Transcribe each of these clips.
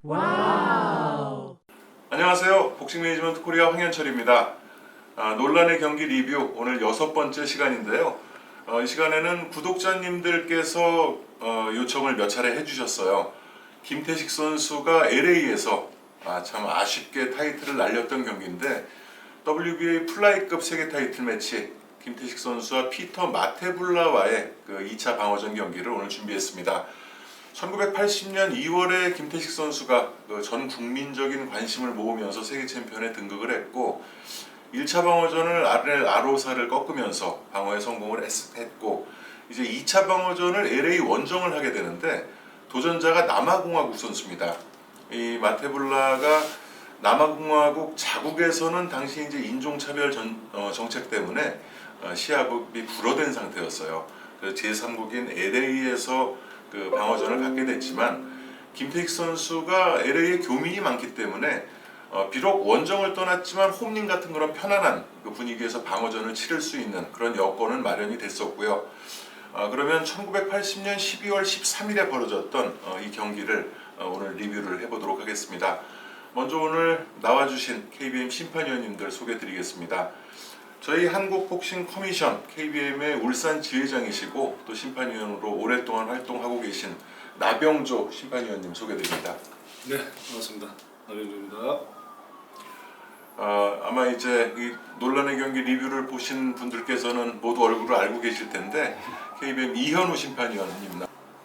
와우. 안녕하세요. 복싱 매니지먼트 코리아 황현철입니다. 논란의 경기 리뷰 오늘 6번째 시간인데요. 이 시간에는 구독자님들께서 요청을 몇 차례 해주셨어요. 김태식 선수가 LA에서 참 아쉽게 타이틀을 날렸던 경기인데 WBA 플라이급 세계 타이틀 매치 김태식 선수와 피터 마테불라와의 그 2차 방어전 경기를 오늘 준비했습니다. 1980년 2월에 김태식 선수가 전 국민적인 관심을 모으면서 세계 챔피언에 등극을 했고 1차 방어전을 아르넬 아로사를 꺾으면서 방어에 성공을 했고 이제 2차 방어전을 LA 원정을 하게 되는데 도전자가 남아공화국 선수입니다. 이 마테불라가 남아공화국 자국에서는 당시 이제 인종차별 정책 때문에 시합이 불어된 상태였어요. 그래서 제3국인 LA에서 그 방어전을 갖게 됐지만 김태익 선수가 LA에 교민이 많기 때문에 비록 원정을 떠났지만 홈링 같은 그런 편안한 그 분위기에서 방어전을 치를 수 있는 그런 여건은 마련이 됐었고요. 그러면 1980년 12월 13일에 벌어졌던 이 경기를 오늘 리뷰를 해보도록 하겠습니다. 먼저 오늘 나와주신 KBM 심판위원님들 소개드리겠습니다. 저희 한국복싱 커미션 KBM의 울산 지회장이시고 또 심판위원으로 오랫동안 활동하고 계신 나병조 심판위원님 소개드립니다. 네, 반갑습니다. 나병조입니다. 아마 이제 이 논란의 경기 리뷰를 보신 분들께서는 모두 얼굴을 알고 계실 텐데 KBM 이현우 심판위원님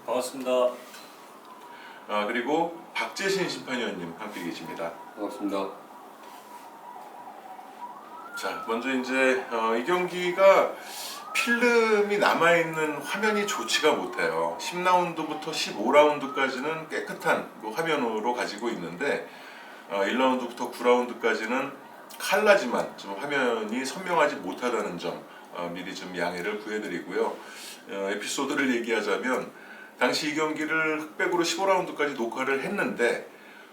반갑습니다. 그리고 박재신 심판위원님 함께 계십니다. 반갑습니다. 자, 먼저 이제 이 경기가 필름이 남아있는 화면이 좋지가 못해요. 10라운드부터 15라운드까지는 깨끗한 그 화면으로 가지고 있는데 1라운드부터 9라운드까지는 칼라지만 좀 화면이 선명하지 못하다는 점 미리 좀 양해를 구해드리고요. 에피소드를 얘기하자면 당시 이 경기를 흑백으로 15라운드까지 녹화를 했는데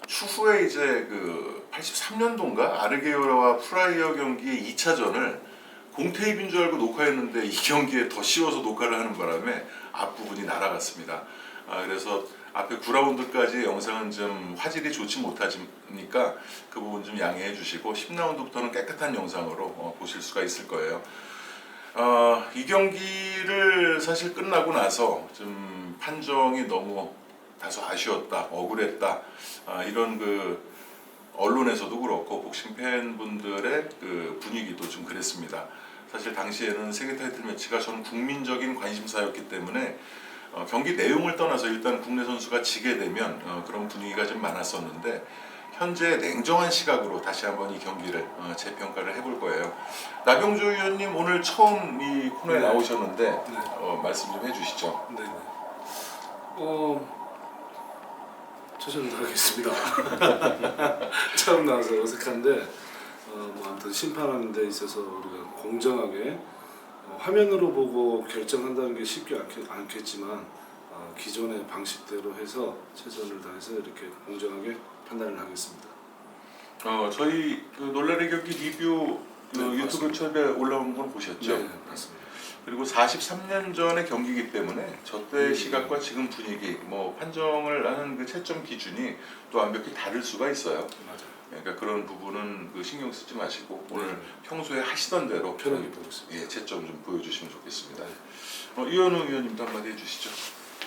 추후에 이제 그 83년도인가 아르게오라와 프라이어 경기의 2차전을 공테이프인 줄 알고 녹화했는데 이 경기에 더 씌워서 녹화를 하는 바람에 앞부분이 날아갔습니다. 그래서 앞에 9라운드까지 영상은 좀 화질이 좋지 못하니까 그 부분 좀 양해해 주시고 10라운드부터는 깨끗한 영상으로 보실 수가 있을 거예요. 이 경기를 사실 끝나고 나서 좀 판정이 너무 다소 아쉬웠다, 억울했다, 이런 그 언론에서도 그렇고 복싱 팬분들의 그 분위기도 좀 그랬습니다. 사실 당시에는 세계 타이틀 매치가 전 국민적인 관심사였기 때문에 경기 내용을 떠나서 일단 국내 선수가 지게 되면 그런 분위기가 좀 많았었는데 현재 냉정한 시각으로 다시 한번 이 경기를 재평가를 해볼 거예요. 나병조 의원님 오늘 처음 이 코너에 네. 나오셨는데 네. 말씀 좀 해주시죠. 네. 최선을 다하겠습니다. 처음 나와서 어색한데, 아무튼 심판하는 데 있어서 우리가 공정하게 화면으로 보고 결정한다는 게 쉽지 않겠지만 기존의 방식대로 해서 최선을 다해서 이렇게 공정하게 판단을 하겠습니다. 저희 그 논란의 경기 리뷰 그 네, 유튜브 맞습니다. 채널에 올라온 건 보셨죠? 네, 맞습니다. 그리고 43년 전의 경기이기 때문에 저때 시각과 지금 분위기, 뭐 판정을 하는 그 채점 기준이 또 완벽히 다를 수가 있어요. 맞아요. 그러니까 그런 부분은 그 신경 쓰지 마시고 네. 오늘 평소에 하시던 대로 편하게 보고 있습니다. 예, 채점 좀 보여주시면 좋겠습니다. 네. 이현우 의원님도 한마디 해주시죠.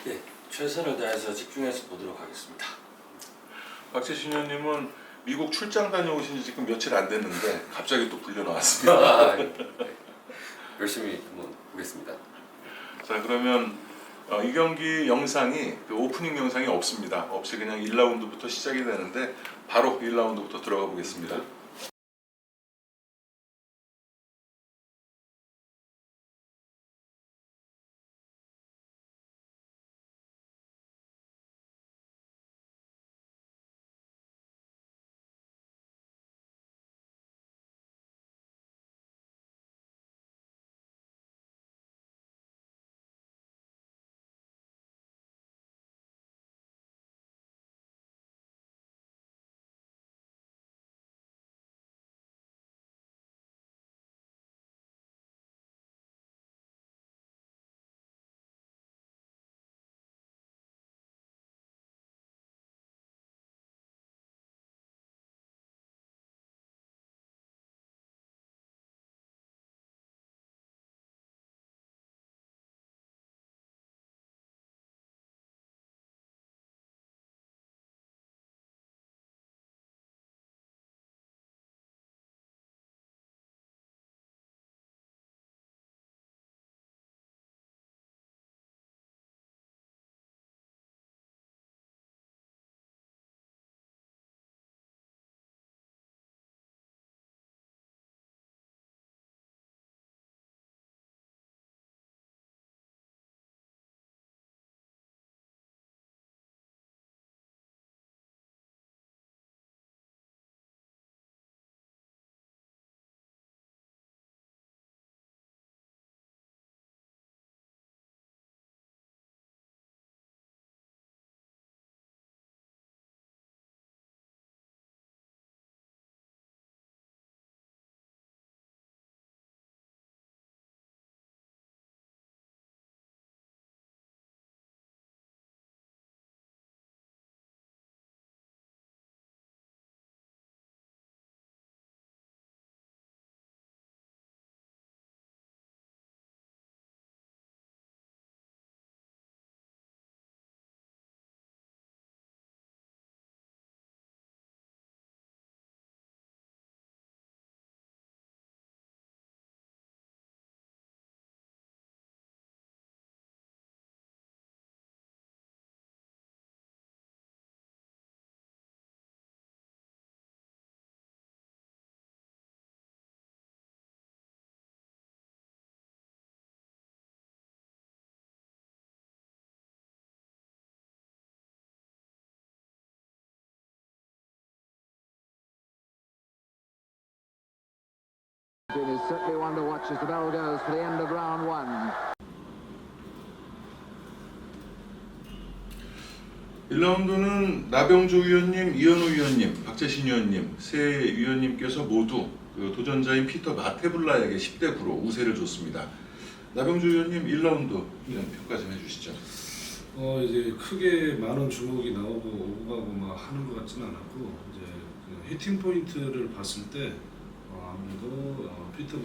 예, 최선을 다해서 집중해서 보도록 하겠습니다. 박재신 의원님은 미국 출장 다녀오신 지 지금 며칠 안 됐는데 갑자기 또 불려 나왔습니다. 열심히 한번 보겠습니다. 자, 그러면 이 경기 영상이 그 오프닝 영상이 없습니다. 없이 그냥 1라운드부터 시작이 되는데 바로 1라운드부터 들어가 보겠습니다. It is certainly one to watch as the bell goes for the end of round one. 1라운드는 나병조 위원님, 이현우 위원님, 박재신 위원님 세 위원님께서 모두 그 도전자인 피터 마테블라에게 10대 9로 우세를 줬습니다. 나병조 위원님 1라운드 평가 좀 해주시죠. 이제 크게 많은 주목이 나오고 오고 가고 막 하는 것 같지는 않았고 이제 그냥 히팅 포인트를 봤을 때 아무래도 피터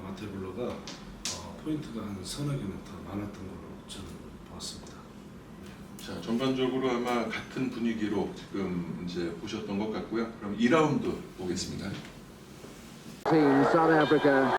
마테블러가 포인트가 한 서너 개는 더 많았던 걸로 저는 보았습니다. 자, 전반적으로 아마 같은 분위기로 지금 이제 보셨던 것 같고요. 그럼 2라운드 보겠습니다. Team South Africa.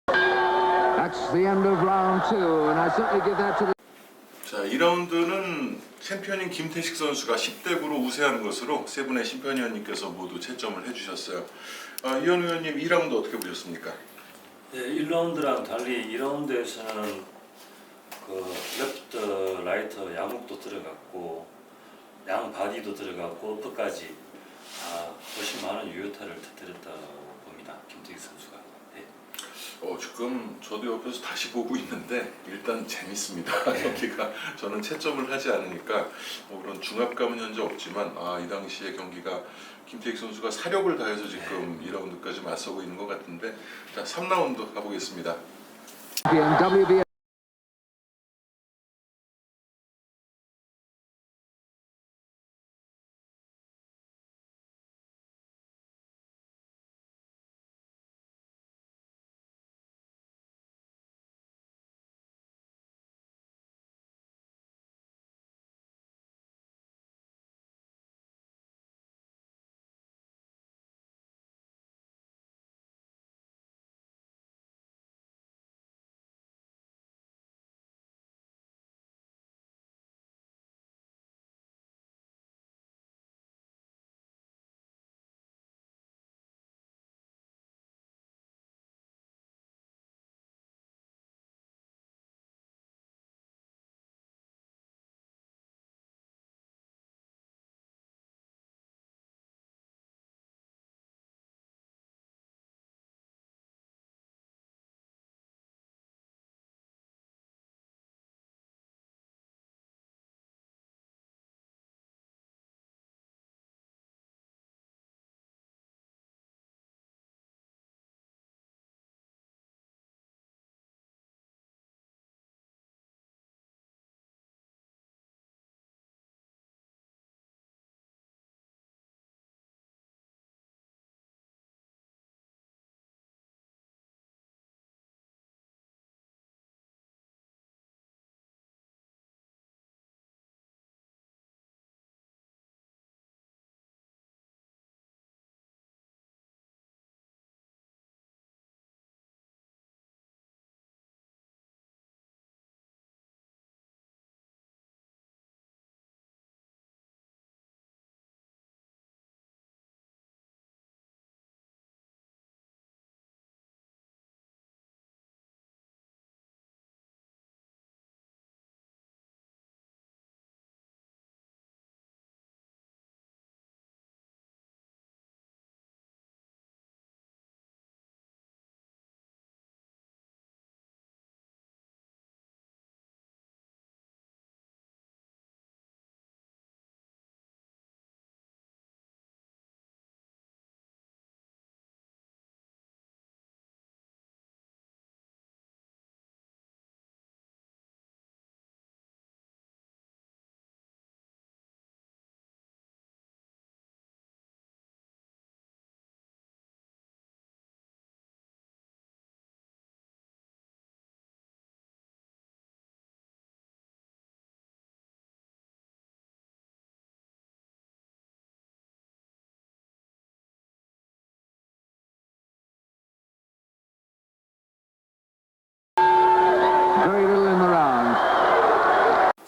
That's the end of round two, and I certainly give that to the. 자, 2라운드는 챔피언인 김태식 선수가 10대 9로 우세한 것으로 세 분의 심판위원님께서 모두 채점을 해주셨어요. 이현우 의원님 2라운드 어떻게 보셨습니까? 네, 1라운드랑 달리 2라운드에서는 그 레프트, 라이트 양욱도 들어갔고 양 바디도 들어갔고 끝까지 훨씬 많은 유효타를 터뜨렸다고 봅니다. 김태희 선수가. 네. 지금 저도 옆에서 다시 보고 있는데 일단 재밌습니다. 경기가 저는 채점을 하지 않으니까 그런 중압감은 현재 없지만 이 당시의 경기가 김태익 선수가 사력을 다해서 지금 2라운드까지 맞서고 있는 것 같은데 자 3라운드 가보겠습니다. WBA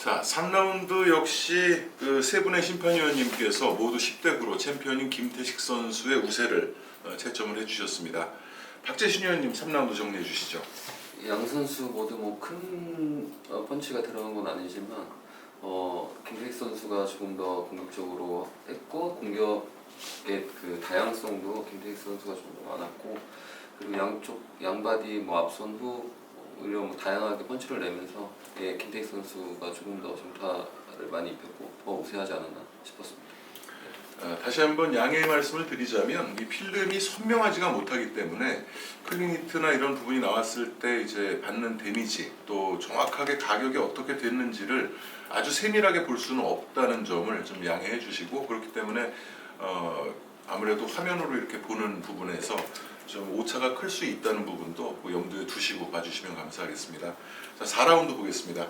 자, 3라운드 역시 그 세 분의 심판위원님께서 모두 10대 9로 챔피언인 김태식 선수의 우세를 채점을 해주셨습니다. 박재신 위원님 3라운드 정리해 주시죠. 양 선수 모두 뭐 큰 펀치가 들어간 건 아니지만 김태식 선수가 조금 더 공격적으로 했고 공격의 그 다양성도 김태식 선수가 좀 더 많았고 그리고 양쪽 양바디 뭐 앞선 후 오히려 뭐 다양하게 펀치를 내면서 김태식 선수가 조금 더 정타를 많이 입혔고 더 우세하지 않았나 싶었습니다. 다시 한번 양해의 말씀을 드리자면 이 필름이 선명하지가 못하기 때문에 클린히트나 이런 부분이 나왔을 때 이제 받는 데미지 또 정확하게 가격이 어떻게 됐는지를 아주 세밀하게 볼 수는 없다는 점을 좀 양해해 주시고 그렇기 때문에 아무래도 화면으로 이렇게 보는 부분에서 좀 오차가 클 수 있다는 부분도 염두에 두시고 봐주시면 감사하겠습니다. 자, 4라운드 보겠습니다.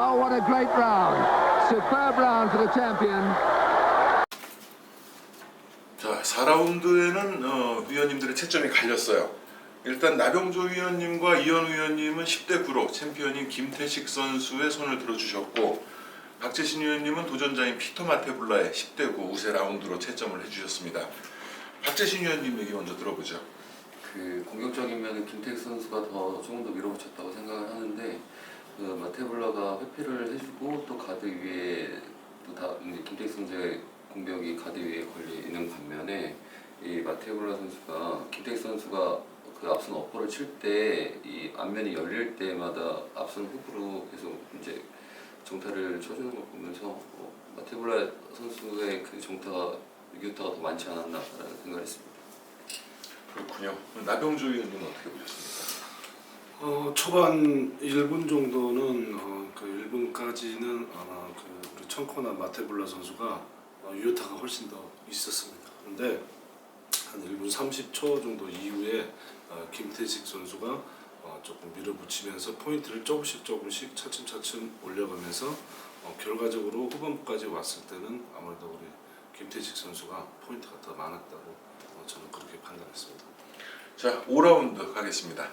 Oh, what a great round. Superb round for the champion. 자, 4라운드에는 위원님들의 채점이 갈렸어요. 일단 나병조 위원님과 이현우 위원님은 10대 9로 챔피언인 김태식 선수의 손을 들어주셨고 박재신 위원님은 도전자인 피터 마테블라의 10대 9 우세 라운드로 채점을 해주셨습니다. 박재신 위원님 얘기 먼저 들어보죠. 그 공격적인 면은 김태식 선수가 조금 더 밀어붙였다고 생각을 하는데 그 마테블라가 회피를 해주고 또 가드 위에 이제 김태식 선수의 공격이 가드 위에 걸려 있는 반면에 이 마테블라 선수가 김태식 선수가 그 앞선 어퍼를 칠 때 이 앞면이 열릴 때마다 앞선 훅으로 계속 이제 정타를 쳐주는 걸 보면서 마테블라 선수의 그 정타가 유효타가 더 많지 않았나라는 생각을 했습니다. 그렇군요. 나병조 위원님은 어떻게 보셨습니까? 초반 1분 정도는 그 1분까지는 아마 우리 청코나 마테블라 선수가 유효타가 훨씬 더 있었습니다. 그런데 한 1분 30초 정도 이후에 김태식 선수가 조금 밀어붙이면서 포인트를 조금씩 차츰 올려가면서 결과적으로 후반부까지 왔을 때는 아무래도 우리 김태식 선수가 포인트가 더 많았다고 저는 그렇게 판단했습니다. 자, 5라운드 가겠습니다.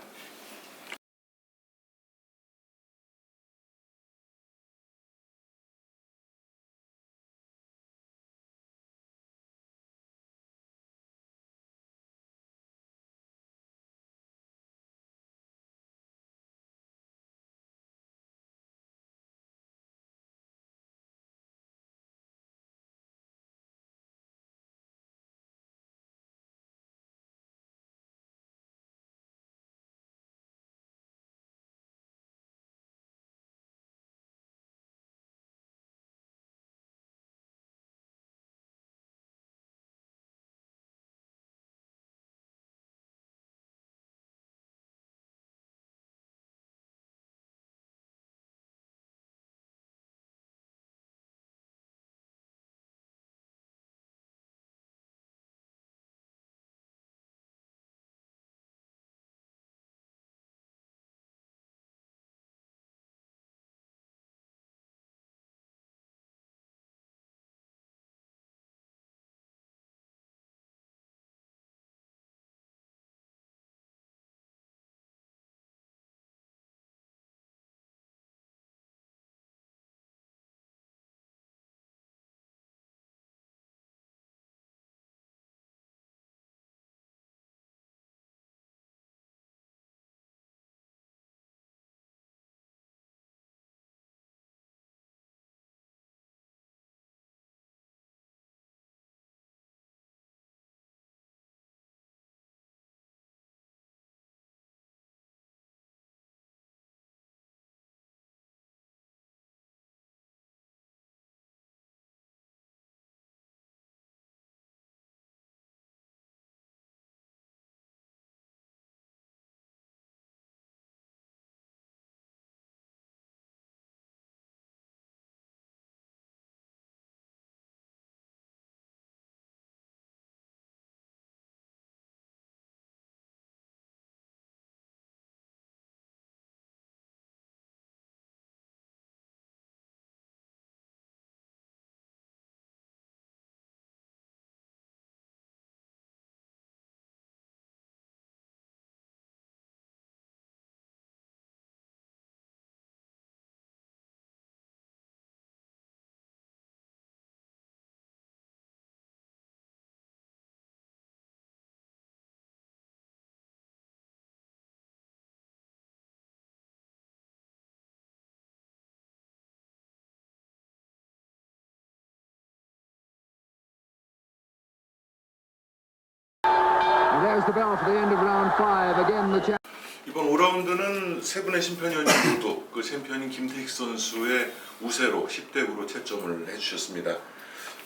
And there's the bell for the end of round 5. Again, the champ. 이번 5라운드는 세 분의 심판위원님 모두 그 챔피언인 김태식 선수의 우세로 10대 9로 채점을 해주셨습니다.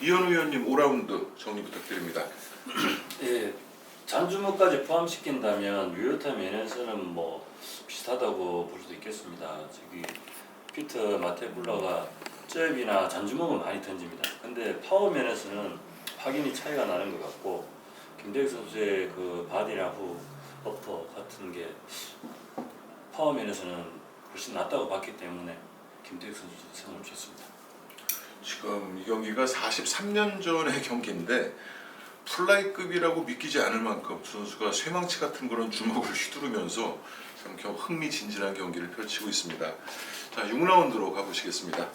이현우 위원님 5라운드 정리 부탁드립니다. 예, 잔주먹까지 포함시킨다면 유효타 면에서는 뭐 비슷하다고 볼 수도 있겠습니다. 저기 피트 마테블러가 잽이나 잔주먹은 많이 던집니다. 근데 파워 면에서는 확연히 차이가 나는 것 같고 김태식 선수의 그 바디나 후 어퍼 같은 게 파워 면에서는 훨씬 낫다고 봤기 때문에 김태식 선수 상을 줬습니다. 지금 이 경기가 43년 전의 경기인데 플라이급이라고 믿기지 않을 만큼 두 선수가 쇠망치 같은 그런 주먹을 휘두르면서 참 흥미진진한 경기를 펼치고 있습니다. 자, 6라운드로 가보시겠습니다.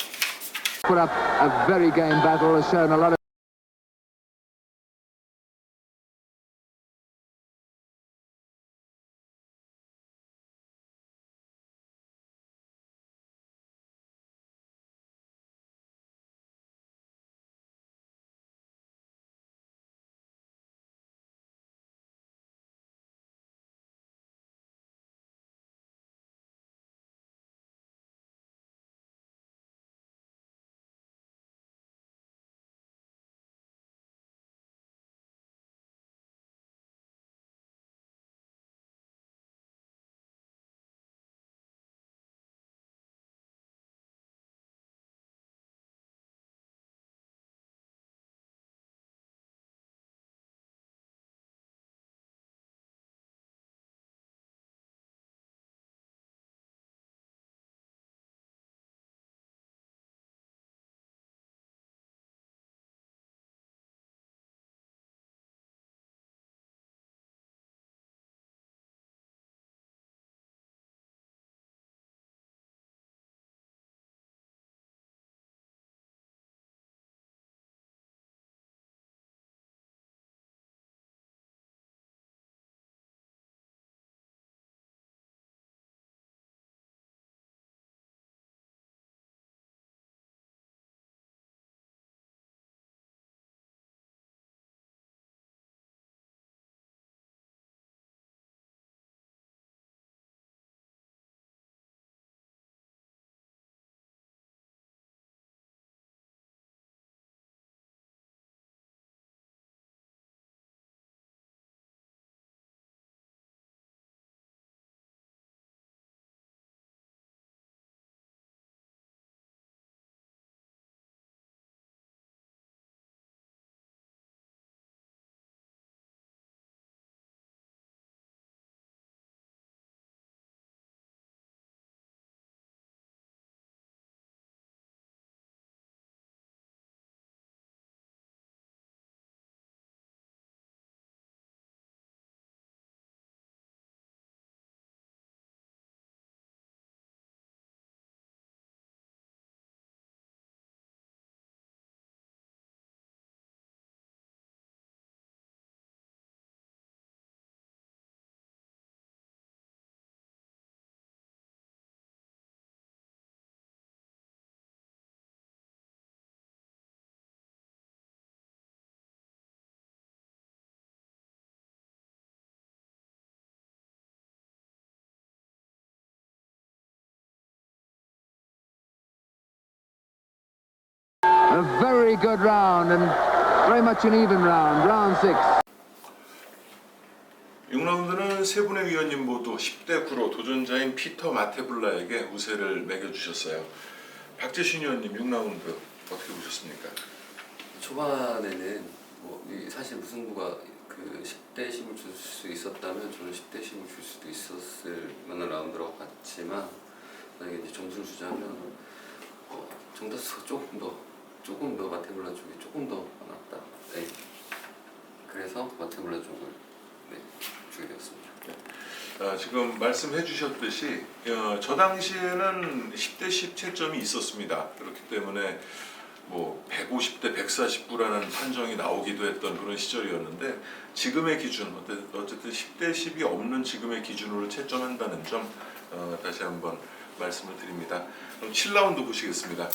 Put up a very game battle, has shown a lot of very good round and very much an even round. Round 6. 6라운드는 세 분의 위원님 모두 10대 9로 도전자인 피터 마테블라에게 우세를 매겨주셨어요. 박재신 위원님 6라운드 어떻게 보셨습니까? 초반에는 사실 무승부가 그 10대 10을 줄 수 있었다면 저는 10대 10을 줄 수도 있었을 만한 라운드라고 봤지만 만약에 이제 점수를 주자면 정다수가 조금 더 마테블라 쪽이 조금 더 많았다. 네. 그래서 마테블라 쪽을 주게 되었습니다. 지금 말씀해 주셨듯이 저 당시에는 10대 10 채점이 있었습니다. 그렇기 때문에 뭐 150대 149라는 판정이 나오기도 했던 그런 시절이었는데 지금의 기준 어쨌든 10대 10이 없는 지금의 기준으로 채점한다는 점 다시 한번 말씀을 드립니다. 그럼 7라운드 보시겠습니다.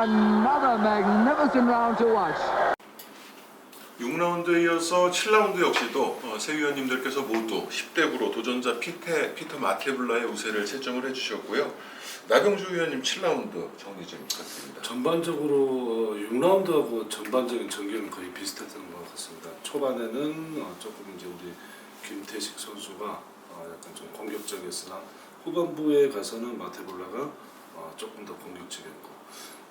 Another magnificent round to watch. 6라운드에 이어서 7라운드 역시도 세 위원님들께서 모두 10대 9로 도전자 피터 마테블라의 우세를 채점을 해주셨고요. 나경주 위원님 7라운드 정리 좀 부탁드립니다. 전반적으로 6라운드하고 전반적인 전개는 거의 비슷했던 것 같습니다. 초반에는 조금 이제 우리 김태식 선수가 약간 좀 공격적이었으나 후반부에 가서는 마테블라가 조금 더 공격적이었고,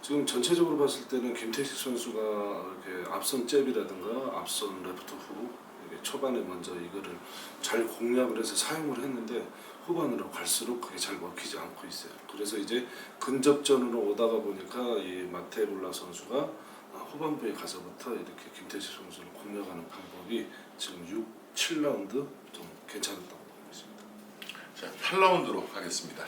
지금 전체적으로 봤을 때는 김태식 선수가 이렇게 앞선 잽이라든가 앞선 레프트 훅 이게 초반에 먼저 이거를 잘 공략을 해서 사용을 했는데 후반으로 갈수록 그게 잘 먹히지 않고 있어요. 그래서 이제 근접전으로 오다가 보니까 이 마테블라 선수가 후반부에 가서부터 이렇게 김태식 선수를 공략하는 방법이 지금 6, 7라운드 좀 괜찮았다고 보고 있습니다. 자, 8라운드로 가겠습니다.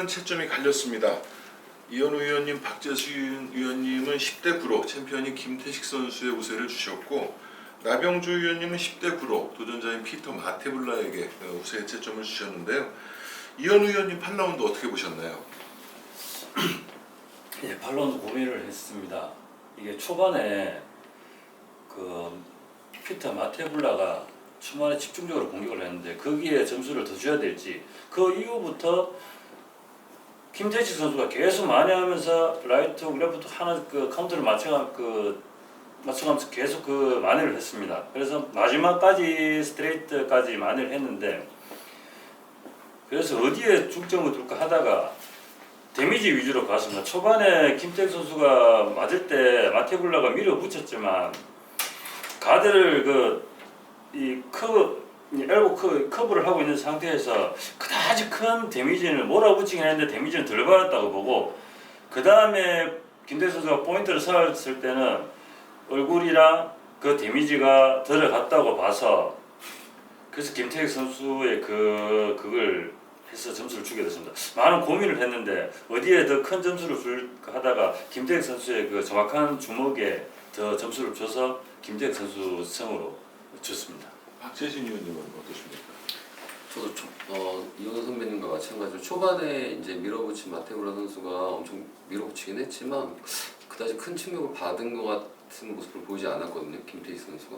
많은 채점이 갈렸습니다. 이현우 위원님, 박재수 위원님은 10대 9로 챔피언인 김태식 선수의 우세를 주셨고, 나병주 위원님은 10대 9로 도전자인 피터 마테블라에게 우세의 채점을 주셨는데요. 이현우 위원님 8라운드 어떻게 보셨나요? 예, 8라운드 고민을 했습니다. 이게 초반에 그 피터 마테블라가 초반에 집중적으로 공격을 했는데 거기에 점수를 더 줘야 될지, 그 이후부터 김태식 선수가 계속 만회하면서 라이트, 레프트 하나 그 카운터를 맞춰가면서 계속 그 만회를 했습니다. 그래서 마지막까지 스트레이트까지 만회를 했는데, 그래서 어디에 중점을 둘까 하다가 데미지 위주로 갔습니다. 초반에 김태식 선수가 맞을 때 마테블라가 밀어붙였지만 가드를 엘보 커브를 하고 있는 상태에서 그다지 큰 데미지는 몰아붙이긴 했는데 데미지는 덜 받았다고 보고, 그 다음에 김태식 선수가 포인트를 썰었을 때는 얼굴이랑 그 데미지가 들어갔다고 봐서, 그래서 김태식 선수의 그걸 해서 점수를 주게 됐습니다. 많은 고민을 했는데 어디에 더 큰 점수를 줄까 하다가 김태식 선수의 그 정확한 주먹에 더 점수를 줘서 김태식 선수 승으로 줬습니다. 박재신 위원님은 어떠십니까? 저도 이현우 선배님과 마찬가지로 초반에 이제 밀어붙인 마테블라 선수가 엄청 밀어붙이긴 했지만 그다지 큰 충격을 받은 것 같은 모습을 보이지 않았거든요, 김태희 선수가.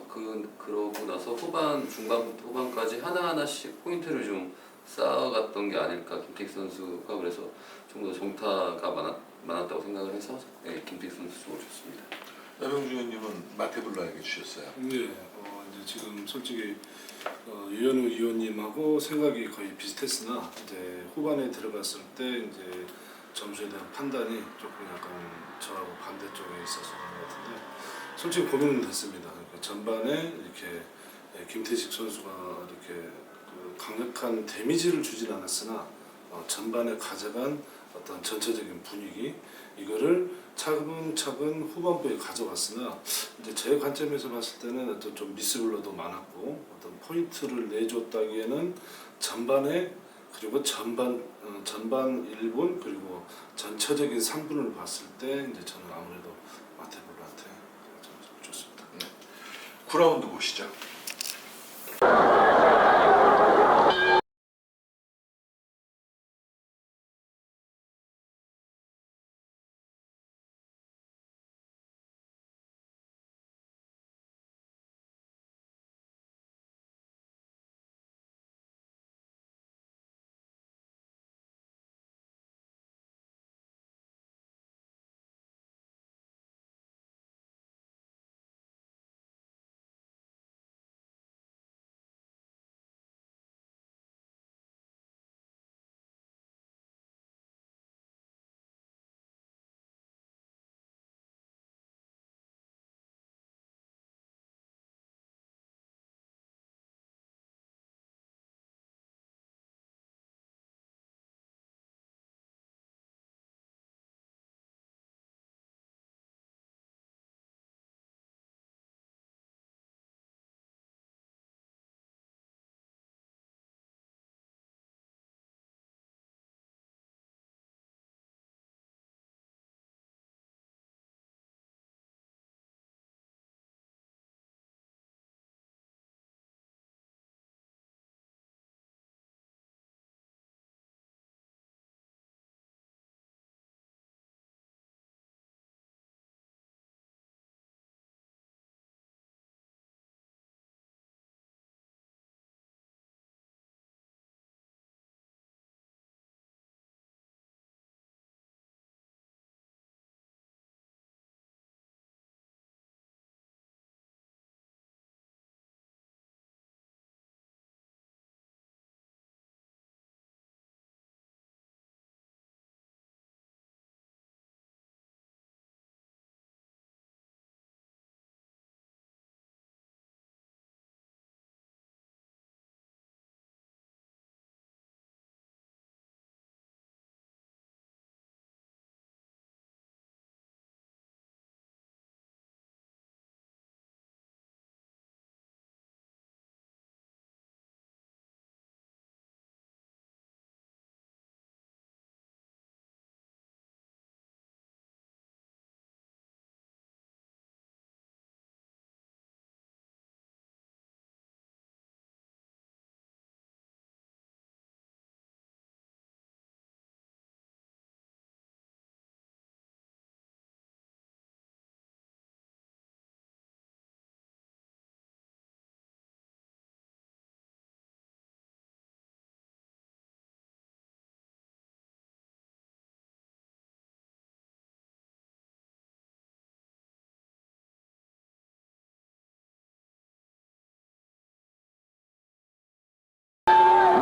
그러고 나서 중반부터 후반까지 하나하나씩 포인트를 좀 쌓아갔던 게 아닐까, 김태희 선수가. 그래서 좀 더 정타가 많았다고 생각을 해서 김태희 선수 쪽으로 줬습니다. 나병주 위원님은 마테블라에게 주셨어요. 네, 이제 지금 솔직히 이현우 위원님하고 생각이 거의 비슷했으나 이제 후반에 들어갔을 때 이제 점수에 대한 판단이 조금 약간 저하고 반대쪽에 있어서 그런 것 같은데, 솔직히 고민은 됐습니다. 그러니까 전반에 이렇게 김태식 선수가 이렇게 그 강력한 데미지를 주진 않았으나 전반에 가져간 어떤 전체적인 분위기, 이거를 차근차근 후반부에 가져갔으나 이제 제 관점에서 봤을 때는 어떤 좀 미스블러도 많았고 어떤 포인트를 내줬다기에는 전반에, 그리고 전반 1분 그리고 전체적인 3분을 봤을 때 이제 저는 아무래도 마테블라한테 점수를 줬습니다. 9라운드 보시죠.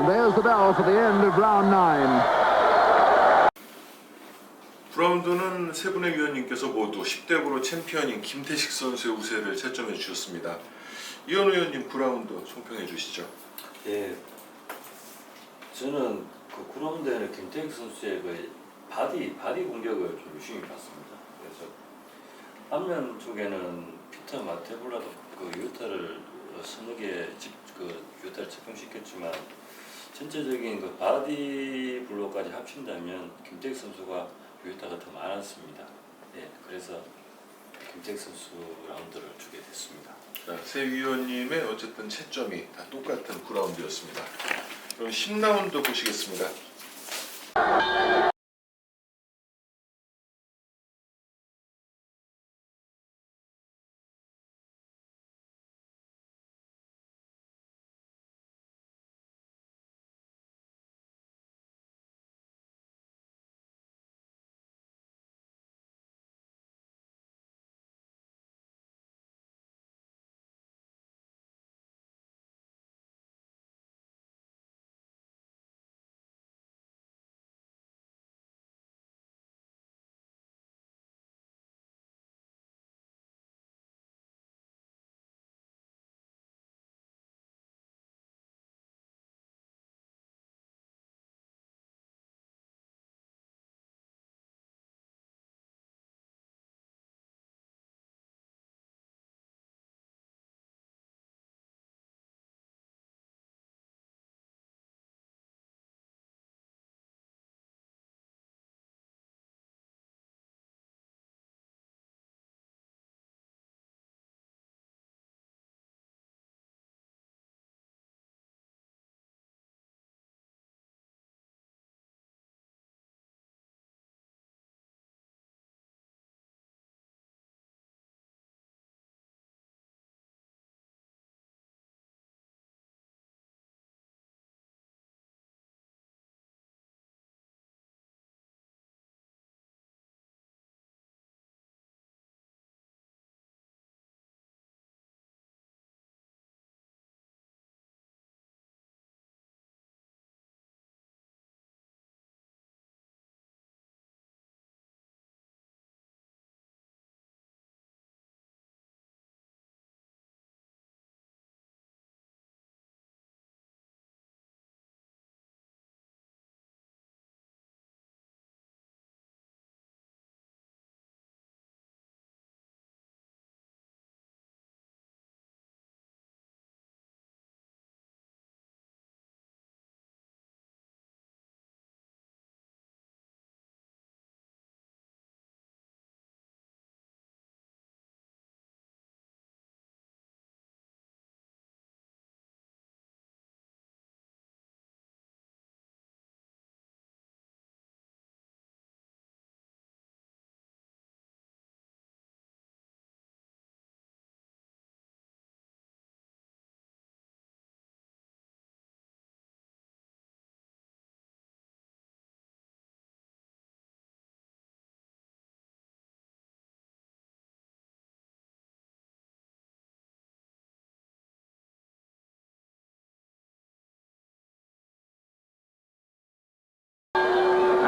And there's the bell for the end of round 9. 9라운드는 세 분의 위원님께서 모두 10대 9로 챔피언인 김태식 선수의 우세를 채점해 주셨습니다. 이현우 위원님 9라운드 총평해 주시죠. 예, 저는 그 9라운드에는 김태익 선수의 그 바디 공격을 좀 유심히 봤습니다. 그래서 앞면 쪽에는 피터 마테블라도 그 유타를 서너 개그 유타를 적용시켰지만 전체적인 그 바디 블로까지 합친다면 김태익 선수가 유타가 더 많았습니다. 예, 그래서 김태익 선수 라운드를 주게 됐습니다. 자, 세 위원님의 어쨌든 채점이 다 똑같은 9라운드였습니다. 그럼 10라운드 보시겠습니다.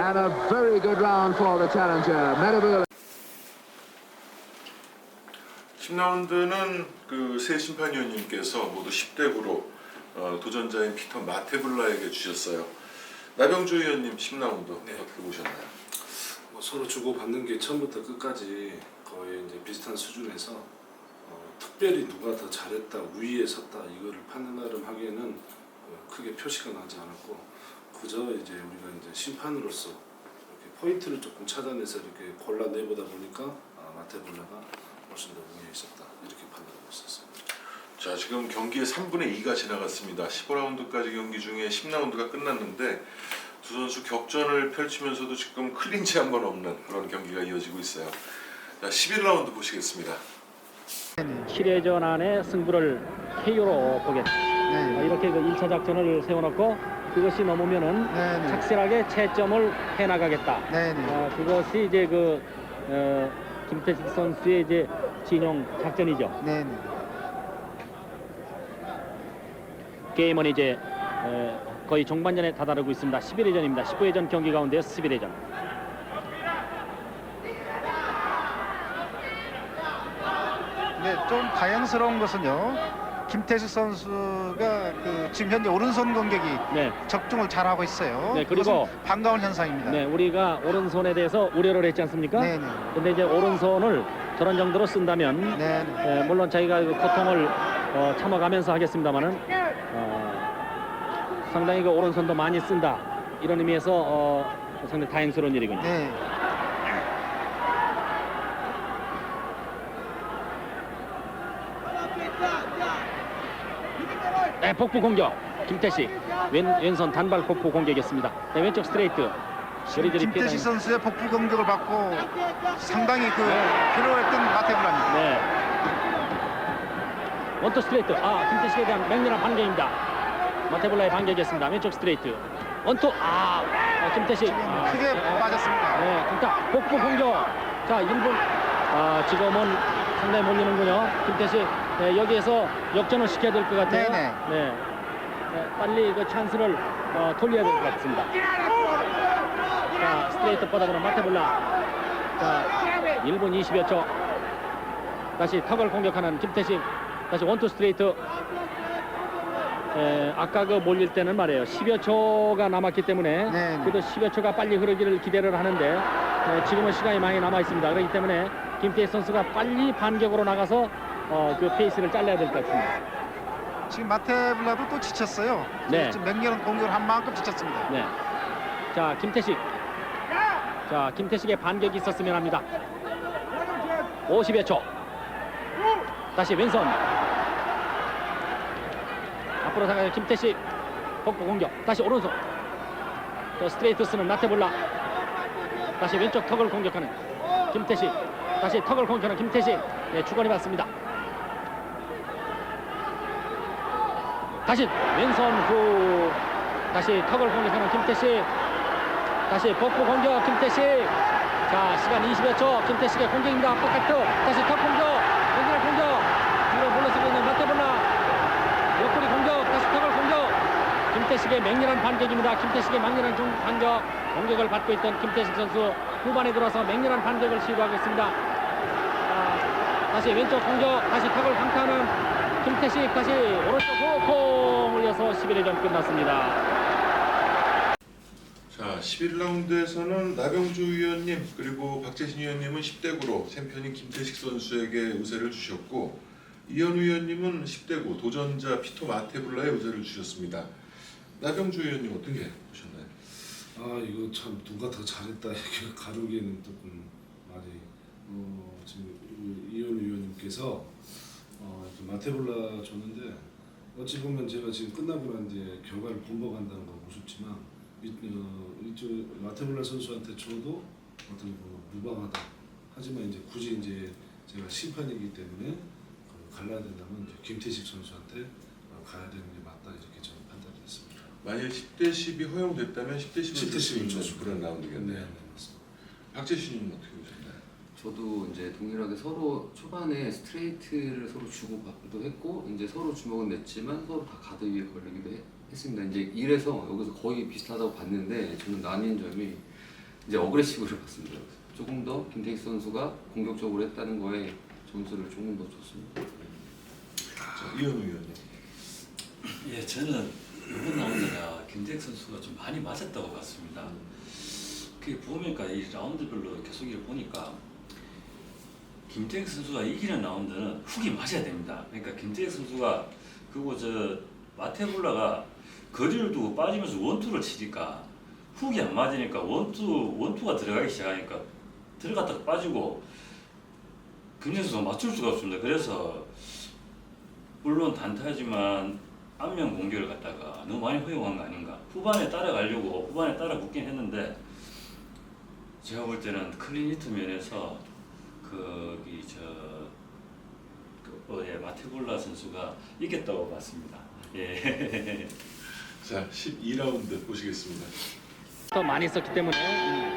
And a very good round for the challenger. Medibula. 10라운드는 그 세 심판위원님께서 모두 10대 9로 도전자인 피터 마테블라에게 주셨어요. 나병주 위원님 10라운드 어떻게 보셨나요? 뭐 서로 주고받는 게 처음부터 끝까지 거의 이제 비슷한 수준에서 특별히 누가 더 잘했다, 우위에 섰다 이거를 판단을 하기에는 크게 표시가 나지 않았고 그저 이제 우리가 이제 심판으로서 이렇게 포인트를 조금 찾아내서 이렇게 골라내보다 보니까 마테블라가 훨씬 더 우위에 있었다 이렇게 판단하고 있었습니다. 자, 지금 경기의 3분의 2가 지나갔습니다. 15라운드까지 경기 중에 10라운드가 끝났는데 두 선수 격전을 펼치면서도 지금 클린치 한 번 없는 그런 경기가 이어지고 있어요. 자, 11라운드 보시겠습니다. 7회전 안에 승부를 KO로 보겠다. 이렇게 그 1차 작전을 세워놓고 그것이 넘으면은 착실하게 채점을 해나가겠다. 그것이 이제 그 김태식 선수의 이제 진영 작전이죠. 게임은 이제 거의 종반전에 다다르고 있습니다. 11회전입니다. 19회전 경기 가운데서 11회전. 네, 좀 다행스러운 것은요. 김태식 선수가 지금 현재 오른손 공격이 네. 적중을 잘하고 있어요. 네, 그리고 그것은 반가운 현상입니다. 네, 우리가 오른손에 대해서 우려를 했지 않습니까? 네, 네. 근데 이제 오른손을 저런 정도로 쓴다면 네, 네. 물론 자기가 그 고통을 참아가면서 하겠습니다만은 상당히 그 오른손도 많이 쓴다 이런 의미에서 상당히 다행스러운 일이군요. 네. 네, 복부 공격. 김태식 왼손 단발 복부 공격이었습니다. 네, 왼쪽 스트레이트. 요리조리 김태식 선수의 복부 공격을 받고 상당히 네. 필요했던 마테블라입니다. 네. 원투 스트레이트. 김태식에 대한 맹렬한 반격입니다. 마테블라의 반격이었습니다. 왼쪽 스트레이트. 원투. 김태식. 크게 빠졌습니다. 네, 일단 복부 공격. 자, 1분. 지금은 상당히 몰리는군요. 김태식. 네, 여기에서 역전을 시켜야 될 것 같아요. 네네. 네. 네, 빨리 그 찬스를 돌려야 될 것 같습니다. 자, 스트레이트 뻗어보는 마테블라. 자, 1분 20여 초. 다시 턱을 공격하는 김태식. 다시 원투 스트레이트. 아까 그 몰릴 때는 말이에요. 10여 초가 남았기 때문에 네네. 그래도 10여 초가 빨리 흐르기를 기대를 하는데 지금은 시간이 많이 남아 있습니다. 그렇기 때문에 김태식 선수가 빨리 반격으로 나가서 그 페이스를 잘라야 될 것 같습니다. 지금 마테블라도 또 지쳤어요. 네. 지금 맹렬한 공격을 한 만큼 지쳤습니다. 네. 자, 김태식. 자, 김태식의 반격이 있었으면 합니다. 50여 초. 다시 왼손. 앞으로 나가는 김태식. 복부 공격. 다시 오른손. 또 스트레이트 쓰는 마테블라. 다시 왼쪽 턱을 공격하는 김태식. 다시 턱을 공격하는 김태식. 네, 주거니 받습니다. 다시 왼손 후. 다시 턱을 공격하는 김태식. 다시 복부 공격 김태식. 자, 시간 20여 초. 김태식의 공격입니다. 앞바깥 다시 턱 공격. 왼손 공격. 뒤로 물러서고 있는 마테블라. 옆구리 공격. 다시 턱을 공격. 김태식의 맹렬한 반격입니다. 김태식의 맹렬한 공격을 받고 있던 김태식 선수 후반에 들어서 맹렬한 반격을 시도하고 있습니다. 자, 다시 왼쪽 공격. 다시 턱을 강타하는 김태식. 다시 오른쪽 후공 올려서 11회전 끝났습니다. 자, 11라운드에서는 나병주 위원님 그리고 박재신 위원님은 10대9로 챔피언인 김태식 선수에게 우세를 주셨고 이현우 위원님은 10대9 도전자 피터 마테블라에 우세를 주셨습니다. 나병주 위원님 어떻게 보셨나요? 이거 참 누가 더 잘했다 이렇게 가르기에는 조금 많이 지금 이현우 위원님께서 마테블라 줬는데 어찌 보면 제가 지금 끝나고 난 뒤에 결과를 본보간다는 건 우습지만 이쪽 마테블라 선수한테 줘도 어떻게 보면 무방하다. 하지만 이제 굳이 이제 제가 심판이기 때문에 갈라야 된다면 이제 김태식 선수한테 가야 되는 게 맞다 이렇게 저는 판단했습니다. 만약 10대10이 허용됐다면 10대10을 10대10을 줬을 그런 라운드겠네요. 네, 맞습니다. 박재신님은 어떻게 보셨나요? 저도 이제 동일하게 서로 초반에 스트레이트를 서로 주고받기도 했고 이제 서로 주먹은 냈지만 서로 다 가드 위에 걸리기도 했습니다. 이제 이래서 여기서 거의 비슷하다고 봤는데 저는 나뉜 점이 이제 어그레시브를 봤습니다. 조금 더 김태식 선수가 공격적으로 했다는 거에 점수를 조금 더 줬습니다. 자, 이현우 위원님. 예, 저는 이번 라운드가 김태식 선수가 좀 많이 맞았다고 봤습니다. 그게 보니까 이 라운드별로 계속 이렇게 보니까 김태식 선수가 이기는 라운드는 훅이 맞아야 됩니다. 그러니까 김태식 선수가 그리고 마테블라가 거리를 두고 빠지면서 원투를 치니까 훅이 안 맞으니까 원투가 들어가기 시작하니까 들어갔다가 빠지고 김태식 선수가 맞출 수가 없습니다. 그래서 물론 단타지만 안면 공격을 갖다가 너무 많이 허용한 거 아닌가. 후반에 따라가려고 후반에 따라 붙긴 했는데 제가 볼 때는 클린히트 면에서 마테블라 선수가 이겼다고 봤습니다. 예. 자, 12라운드 보시겠습니다. 더 많이 썼기 때문에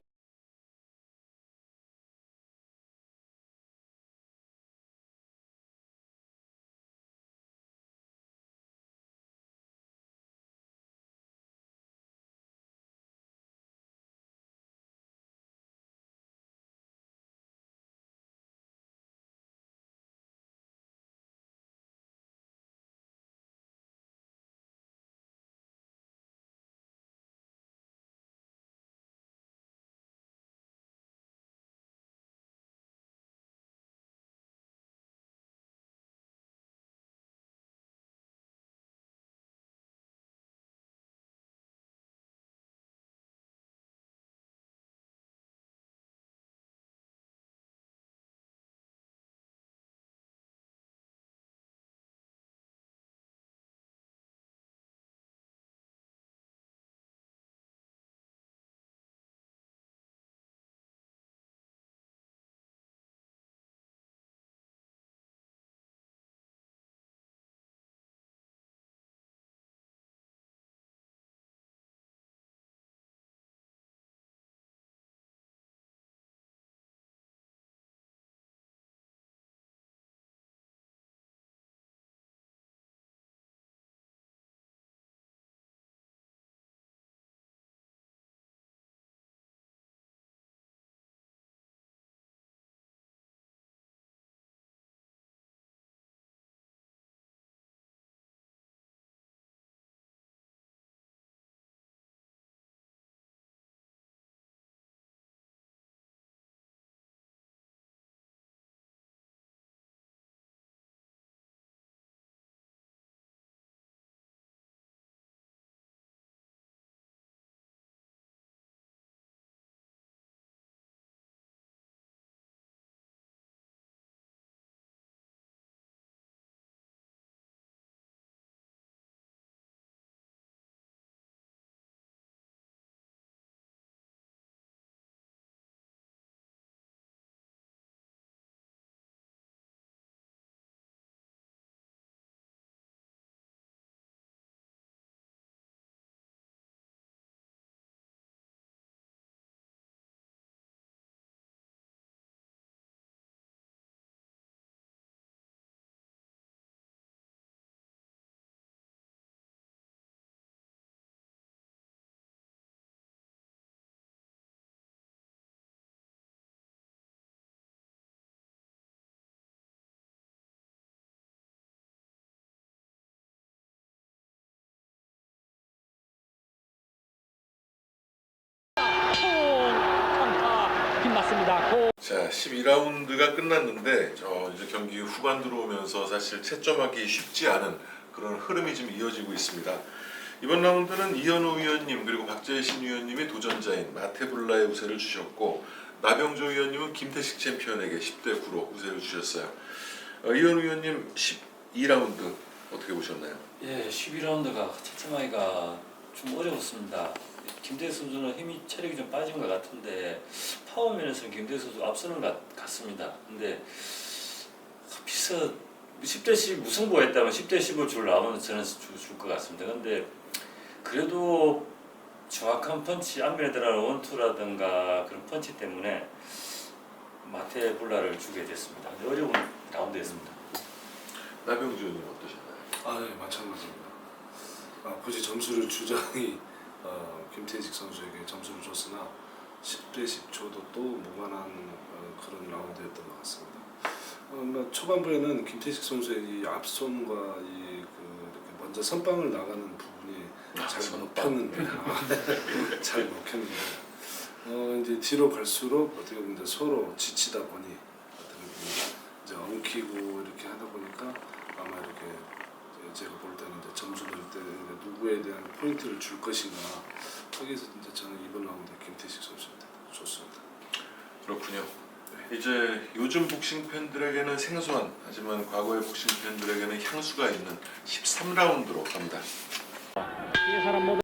있습니다. 자, 12라운드가 끝났는데 이제 경기 후반 들어오면서 사실 채점하기 쉽지 않은 그런 흐름이 좀 이어지고 있습니다. 이번 라운드는 이현우 위원님 그리고 박재신 위원님이 도전자인 마테블라의 우세를 주셨고 나병조 위원님은 김태식 챔피언에게 10대 9로 우세를 주셨어요. 이현우 위원님 12라운드 어떻게 보셨나요? 예, 11라운드가 채점하기가 좀 어려웠습니다. 김태희 선수는 힘이 체력이 좀 빠진 것 같은데 파워 면에서는 김태희 선수 앞서는 것 같습니다. 근데 비슷 10대 10 무승부가 있다면 10대 10을 줄 나오면 저는 줄 것 같습니다. 근데 그래도 정확한 펀치, 앞면에 들어가는 원투라든가 그런 펀치 때문에 마테블라를 주게 됐습니다. 어려운 라운드였습니다. 나병조 위원님 어떠셨나요? 네, 마찬가지입니다. 굳이 점수를 주자니 김태식 선수에게 점수를 줬으나 10대 10 줘도 또 무관한 그런 라운드였던 것 같습니다. 초반부에는 김태식 선수의 이 앞손과 이렇게 먼저 선빵을 나가는 부분이 잘 먹혔는데 잘 먹혔는데 이제 뒤로 갈수록 어떻게 보면 이제 서로 지치다 보니 어떻게 보면 이제 엉키고 이렇게 하다 보니까 아마 이렇게 제가 볼 때는 이제 점수 낼 때 누구에 대한 포인트를 줄 것인가 거기서 이제 저는 이번 라운드에 김태식 선수한테 줬습니다. 그렇군요. 이제 요즘 복싱 팬들에게는 생소한 하지만 과거의 복싱 팬들에게는 향수가 있는 13라운드로 갑니다. 이 사람 모두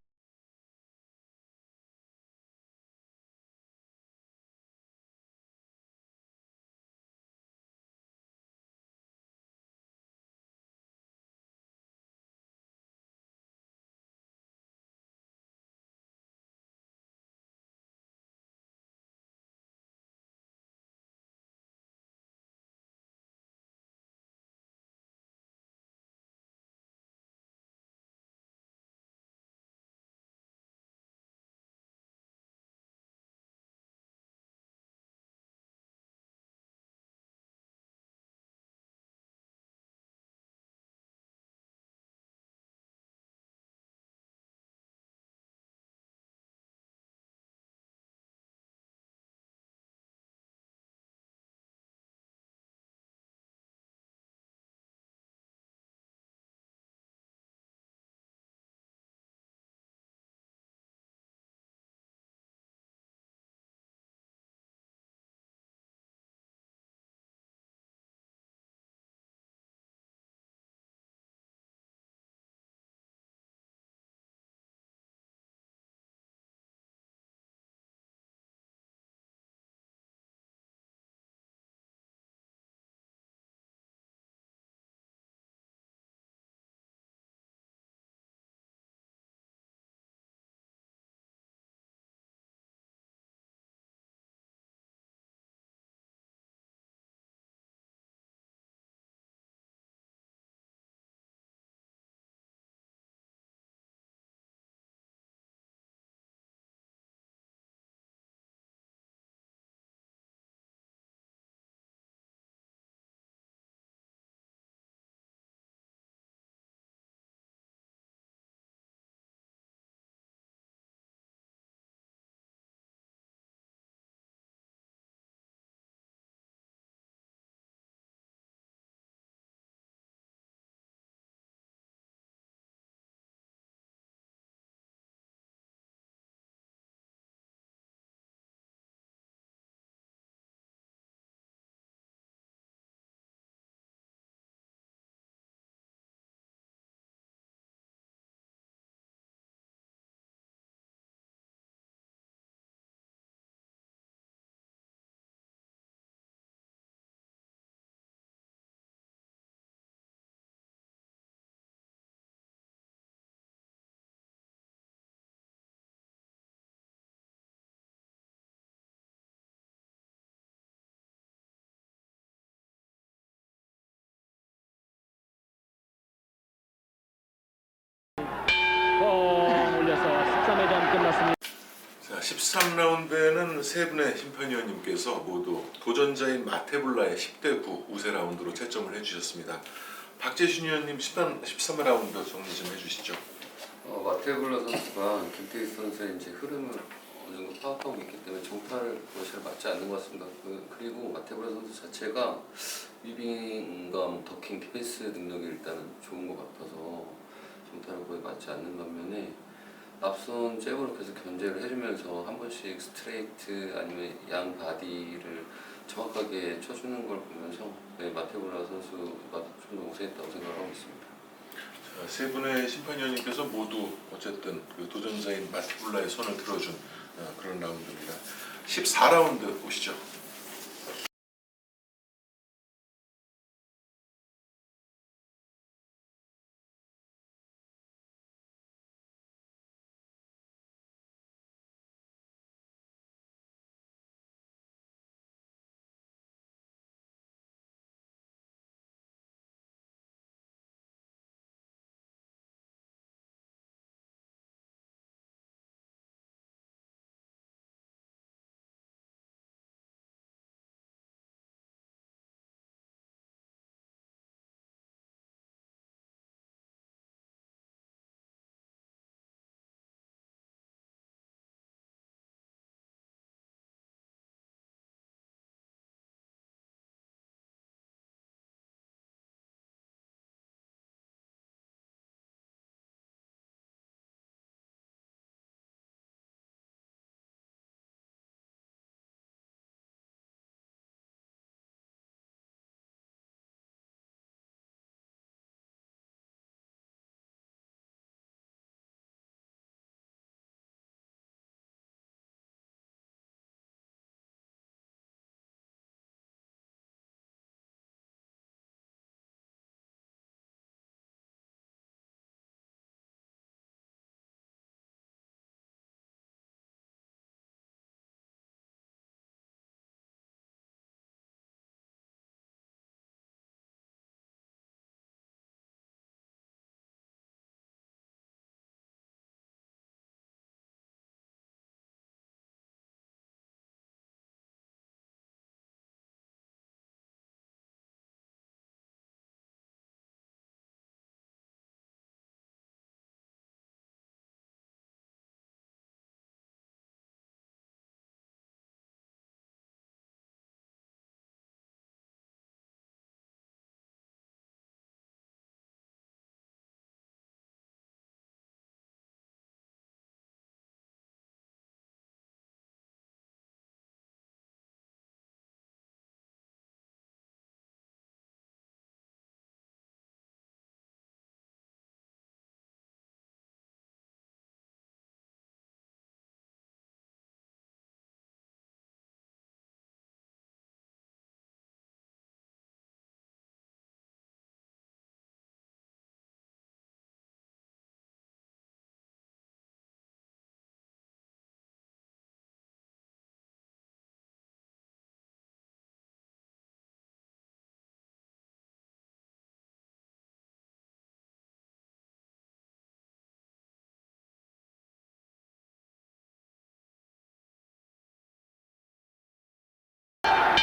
올려서 13회전 끝났습니다. 자, 13라운드에는 세 분의 심판위원님께서 모두 도전자인 마테블라의 10대 9 우세 라운드로 채점을 해주셨습니다. 박재신 위원님 13라운드 정리 좀 해주시죠. 마테블라 선수가 김태희 선수의 이제 흐름을 어느 정도 파악하고 있기 때문에 정찰 그것이 잘 맞지 않는 것 같습니다. 그리고 마테볼라 선수 자체가 위빙과 뭐 더킹 디펜스 능력이 일단은 좋은 것 같아서 정찰은 거의 맞지 않는 반면에 앞선 잽으로 계속 견제를 해주면서 한 번씩 스트레이트 아니면 양 바디를 정확하게 쳐주는 걸 보면서 네, 마테볼라 선수가 좀 더 우세했다고 생각하고 있습니다. 자, 세 분의 심판위원님께서 모두 어쨌든 그 도전자인 마테볼라의 손을 들어준 그런 라운드입니다. 14라운드 보시죠.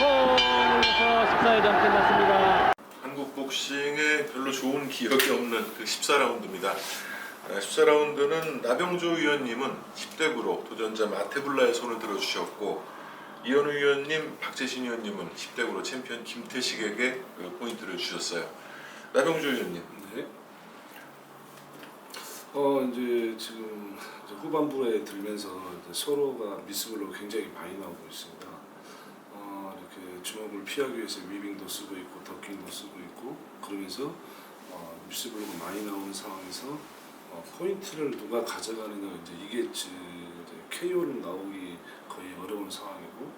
골에서 14회전 끝났습니다. 한국 복싱에 별로 좋은 기억이 없는 그 14라운드입니다. 14라운드는 나병조 위원님은 10대 9로 도전자 마테블라의 손을 들어주셨고 이현우 위원님, 박재신 위원님은 10대 9로 챔피언 김태식에게 그 포인트를 주셨어요. 나병조 위원님. 네. 이제 지금 이제 후반부에 들면서 이제 서로가 미스블로가 굉장히 많이 나오고 있습니다. 이렇게 주먹을 피하기 위해서 위빙도 쓰고 있고 더킹도 쓰고 있고 그러면서 미스블로가 많이 나오는 상황에서 포인트를 누가 가져가느냐 이제 이게 이제 KO를 나오기 거의 어려운 상황이고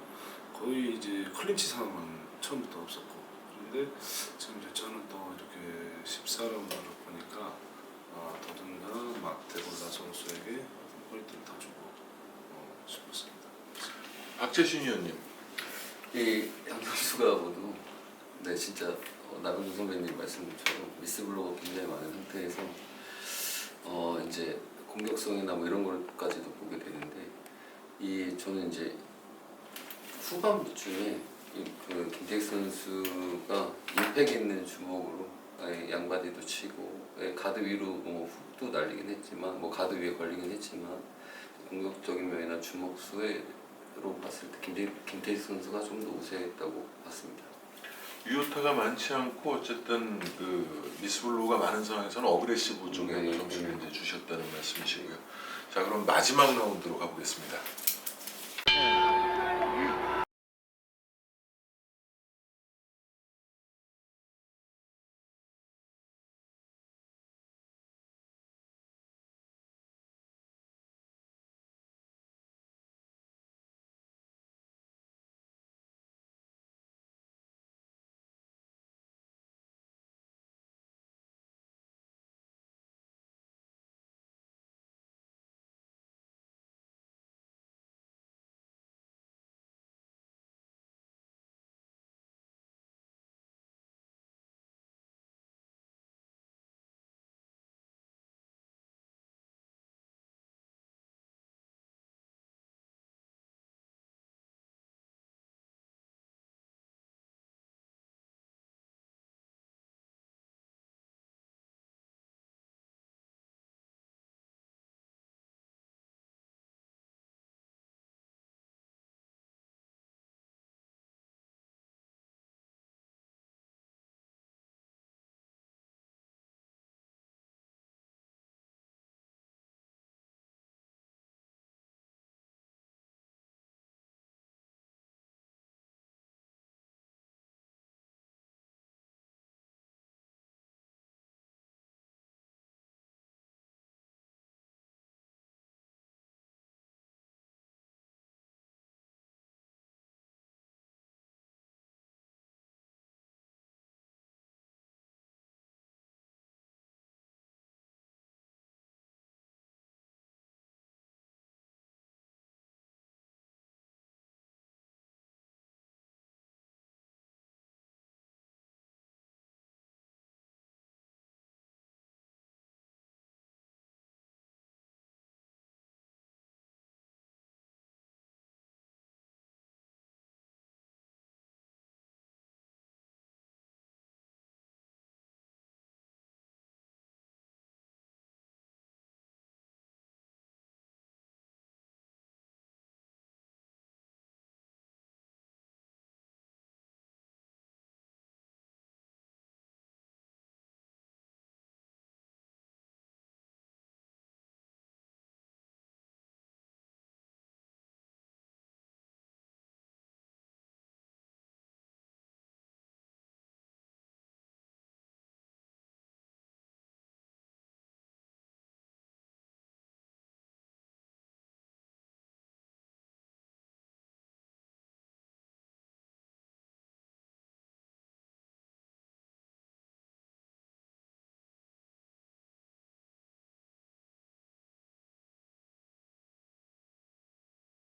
거의 이제 클린치 상황은 처음부터 없었고 그런데 지금 이제 저는 또 이렇게 14라운드를 보니까 더군다나 마테볼라 선수에게 포인트를 더 주고 싶었습니다. 박재신 위원님. 이 양 선수가 모두 네 진짜 나병주 선배님 말씀처럼 미스블로가 굉장히 많은 상태에서 이제 공격성이나 뭐 이런 걸까지도 보게 되는데 저는 이제 후반부쯤에 그 김태익 선수가 임팩 있는 주먹으로 양바디도 치고 가드 위로 뭐 훅도 날리긴 했지만 뭐 가드 위에 걸리긴 했지만 공격적인 면이나 주먹 수혜로 봤을 때 김태식 선수가 좀 더 우세했다고 봤습니다. 유효타가 많지 않고 어쨌든 그 미스블로우가 많은 상황에서는 어그레시브 쪽에 네, 점수를 네. 이제 주셨다는 말씀이시고요. 자, 그럼 마지막 라운드로 가보겠습니다.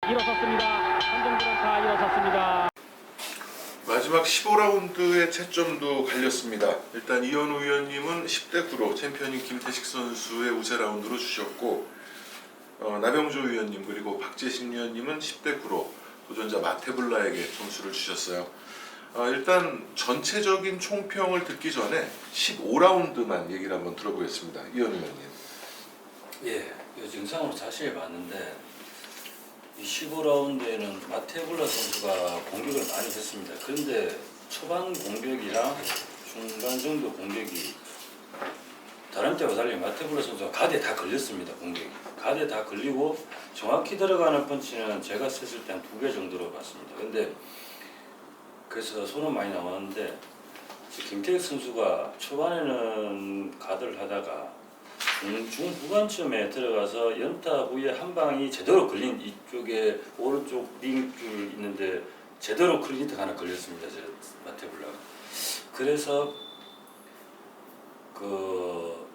일어섰습니다. 한정들은 다 일어섰습니다. 마지막 15라운드의 채점도 갈렸습니다. 일단 이현우 위원님은 10대 9로 챔피언인 김태식 선수의 우세 라운드로 주셨고, 나병조 위원님 그리고 박재신 위원님은 10대 9로 도전자 마테블라에게 점수를 주셨어요. 일단 전체적인 총평을 듣기 전에 15라운드만 얘기를 한번 들어보겠습니다. 이현우 위원님. 예, 이 영상으로 자세히 봤는데 이 15라운드에는 마테블라 선수가 공격을 많이 했습니다. 그런데 초반 공격이랑 중간 정도 공격이 다른 때와 달리 마테블라 선수가 가드에 다 걸렸습니다. 공격이 가드에 다 걸리고 정확히 들어가는 펀치는 제가 셌을 때 한 2개 정도로 봤습니다. 근데 그래서 손은 많이 나왔는데 김태식 선수가 초반에는 가드를 하다가 중후반쯤에 들어가서 연타 후에 한 방이 제대로 걸린 이쪽에 오른쪽 링줄 있는데 제대로 클린트가 하나 걸렸습니다. 제 마테블라가. 그래서 그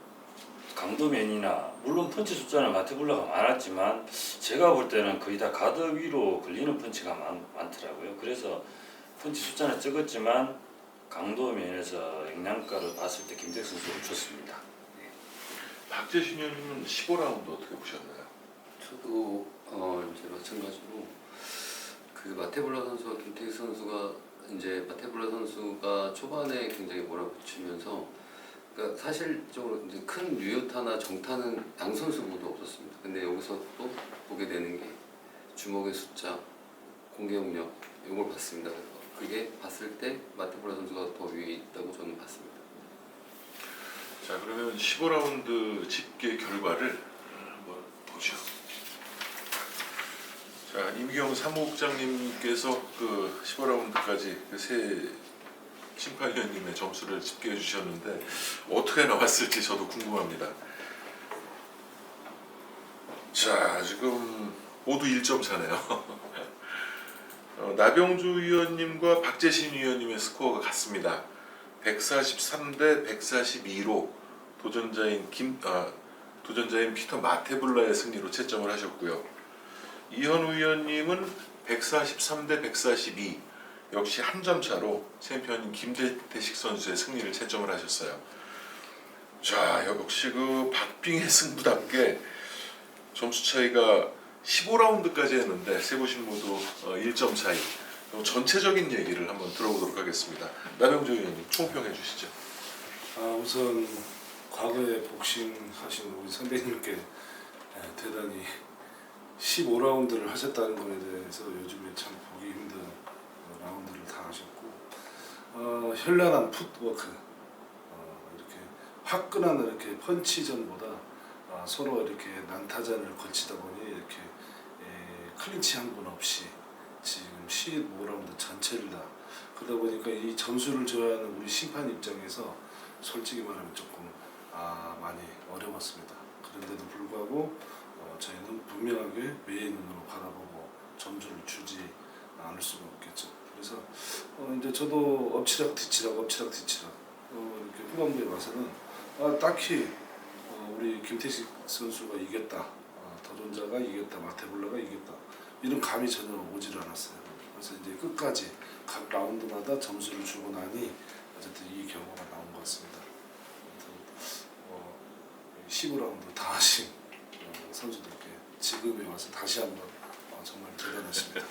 강도면이나 물론 펀치 숫자는 마테블라가 많았지만 제가 볼 때는 거의 다 가드 위로 걸리는 펀치가 많더라고요. 그래서 펀치 숫자는 적었지만 강도 면에서 영양가를 봤을 때 김태식 선수를 줬습니다. 박재신 위원님은 15라운드 어떻게 보셨나요? 저도 이제 마찬가지로 그 마테블라 선수와 김태식 선수가 이제 마테블라 선수가 초반에 굉장히 몰아붙이면서 그러니까 사실적으로 이제 큰 유효타나 정타는 양 선수 모두 없었습니다. 근데 여기서 또 보게 되는 게 주먹의 숫자, 공격력 이걸 봤습니다. 그래서 그게 봤을 때 마테볼라 선수가 더 위에 있다고 저는 봤습니다. 자, 그러면 15라운드 집계 결과를 한번 보죠. 자, 임기영 사무국장님께서 그 15라운드까지 그 세 심판위원님의 점수를 집계해 주셨는데 어떻게 나왔을지 저도 궁금합니다. 자, 지금 모두 1점 차네요. 나병주 위원님과 박재신 위원님의 스코어가 같습니다. 143대 142로 도전자인 피터 마테블라의 승리로 채점을 하셨고요. 이현우 위원님은 143대 142 역시 한 점 차로 챔피언인 김대식 선수의 승리를 채점을 하셨어요. 자, 역시 그 박빙의 승부답게 점수 차이가 15라운드까지 했는데 세 분씩 모두 1점 차이. 그럼 전체적인 얘기를 한번 들어보도록 하겠습니다. 나병조 의원님 총평해 주시죠. 우선 과거에 복싱 하신 우리 선배님께 대단히 15라운드를 하셨다는 것에 대해서 요즘에 참 보기 힘든 라운드를 다 하셨고 현란한 풋워크 이렇게 화끈한 이렇게 펀치전보다 서로 이렇게 난타전을 거치다 보니 이렇게 클린치 한 번 없이 지금 15라운드 전체를 다 그러다 보니까 이 점수를 줘야 하는 우리 심판 입장에서 솔직히 말하면 조금 많이 어려웠습니다. 그런데도 불구하고 저희는 분명하게 매의 눈으로 바라보고 점수를 주지 않을 수가 없겠죠. 그래서 이제 저도 엎치락 뒤치락 이렇게 후반부에 와서는 딱히 우리 김태식 선수가 이겼다, 도전자가 이겼다, 마테볼라가 이겼다 이런 감이 전혀 오지를 않았어요. 그래서 이제 끝까지 각 라운드마다 점수를 주고 나니 어쨌든 이 결과가 나온 것 같습니다. 15라운드 다 하신 선수들께 지금에 와서 다시 한번 정말 대단하십니다.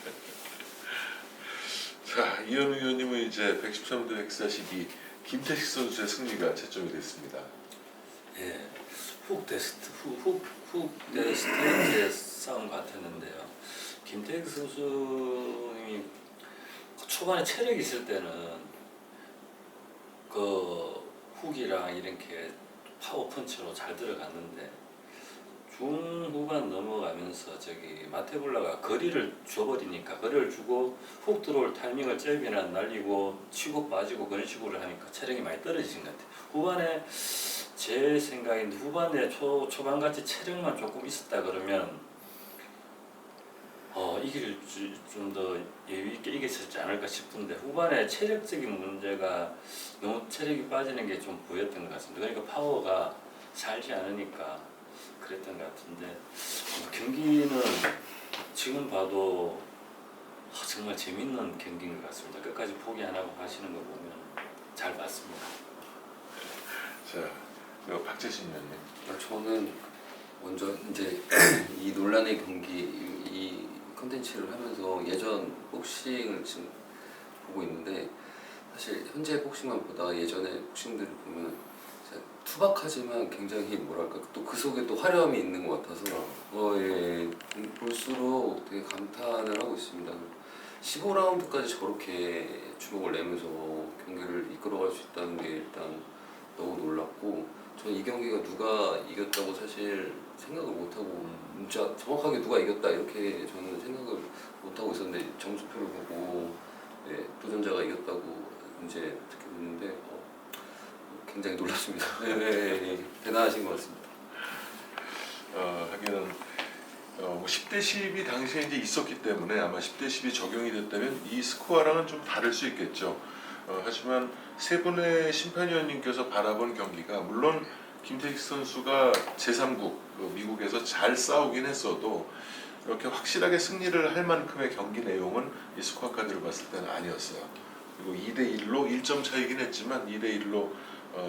자, 이현우 의원님은 이제 113대 142 김태식 선수의 승리가 채점이 됐습니다. 예, 훅 데스트의 싸움 같았는데요. 김태익 선수님이 초반에 체력이 있을 때는 그 훅이랑 이렇게 파워 펀치로 잘 들어갔는데 중후반 넘어가면서 저기 마테볼라가 거리를 줘버리니까 거리를 주고 훅 들어올 타이밍을 잽이나 날리고 치고 빠지고 그런 식으로 하니까 체력이 많이 떨어지신 것 같아요. 후반에 제 생각인데 후반에 초반같이 체력만 조금 있었다 그러면 이길 좀 더 여유 있게 이겼었지 않을까 싶은데 후반에 체력적인 문제가 너무 체력이 빠지는 게 좀 보였던 것 같습니다. 그러니까 파워가 살지 않으니까 그랬던 것 같은데 경기는 지금 봐도 정말 재밌는 경기인 것 같습니다. 끝까지 포기 안 하고 하시는 거 보면 잘 봤습니다. 자, 그리고 박재신 위원님. 저는 먼저 이제 이 논란의 경기 이 컨텐츠를 하면서 예전 복싱을 지금 보고 있는데 사실 현재 복싱만 보다 예전의 복싱들을 보면 투박하지만 굉장히 뭐랄까 또 그 속에 또 화려함이 있는 것 같아서 볼수록 되게 감탄을 하고 있습니다. 15라운드까지 저렇게 주목을 내면서 경기를 이끌어갈 수 있다는 게 일단 너무 놀랍고 저는 이 경기가 누가 이겼다고 사실 생각을 못하고 진짜 정확하게 누가 이겼다 이렇게 저는 생각을 못하고 있었는데 점수표를 보고 도전자가 이겼다고 이제 듣게 됐는데 굉장히 놀랐습니다. 대단하신 것 같습니다. 하기는 10대 10이 당시에 이제 있었기 때문에 아마 10대 10이 적용이 됐다면 이 스코어랑은 좀 다를 수 있겠죠. 하지만 세 분의 심판위원님께서 바라본 경기가 물론 김태식 선수가 제3국 미국에서 잘 싸우긴 했어도 이렇게 확실하게 승리를 할 만큼의 경기 내용은 이 스코어 카드를 봤을 때는 아니었어요. 그리고 2대1로 1점 차이긴 했지만 2대1로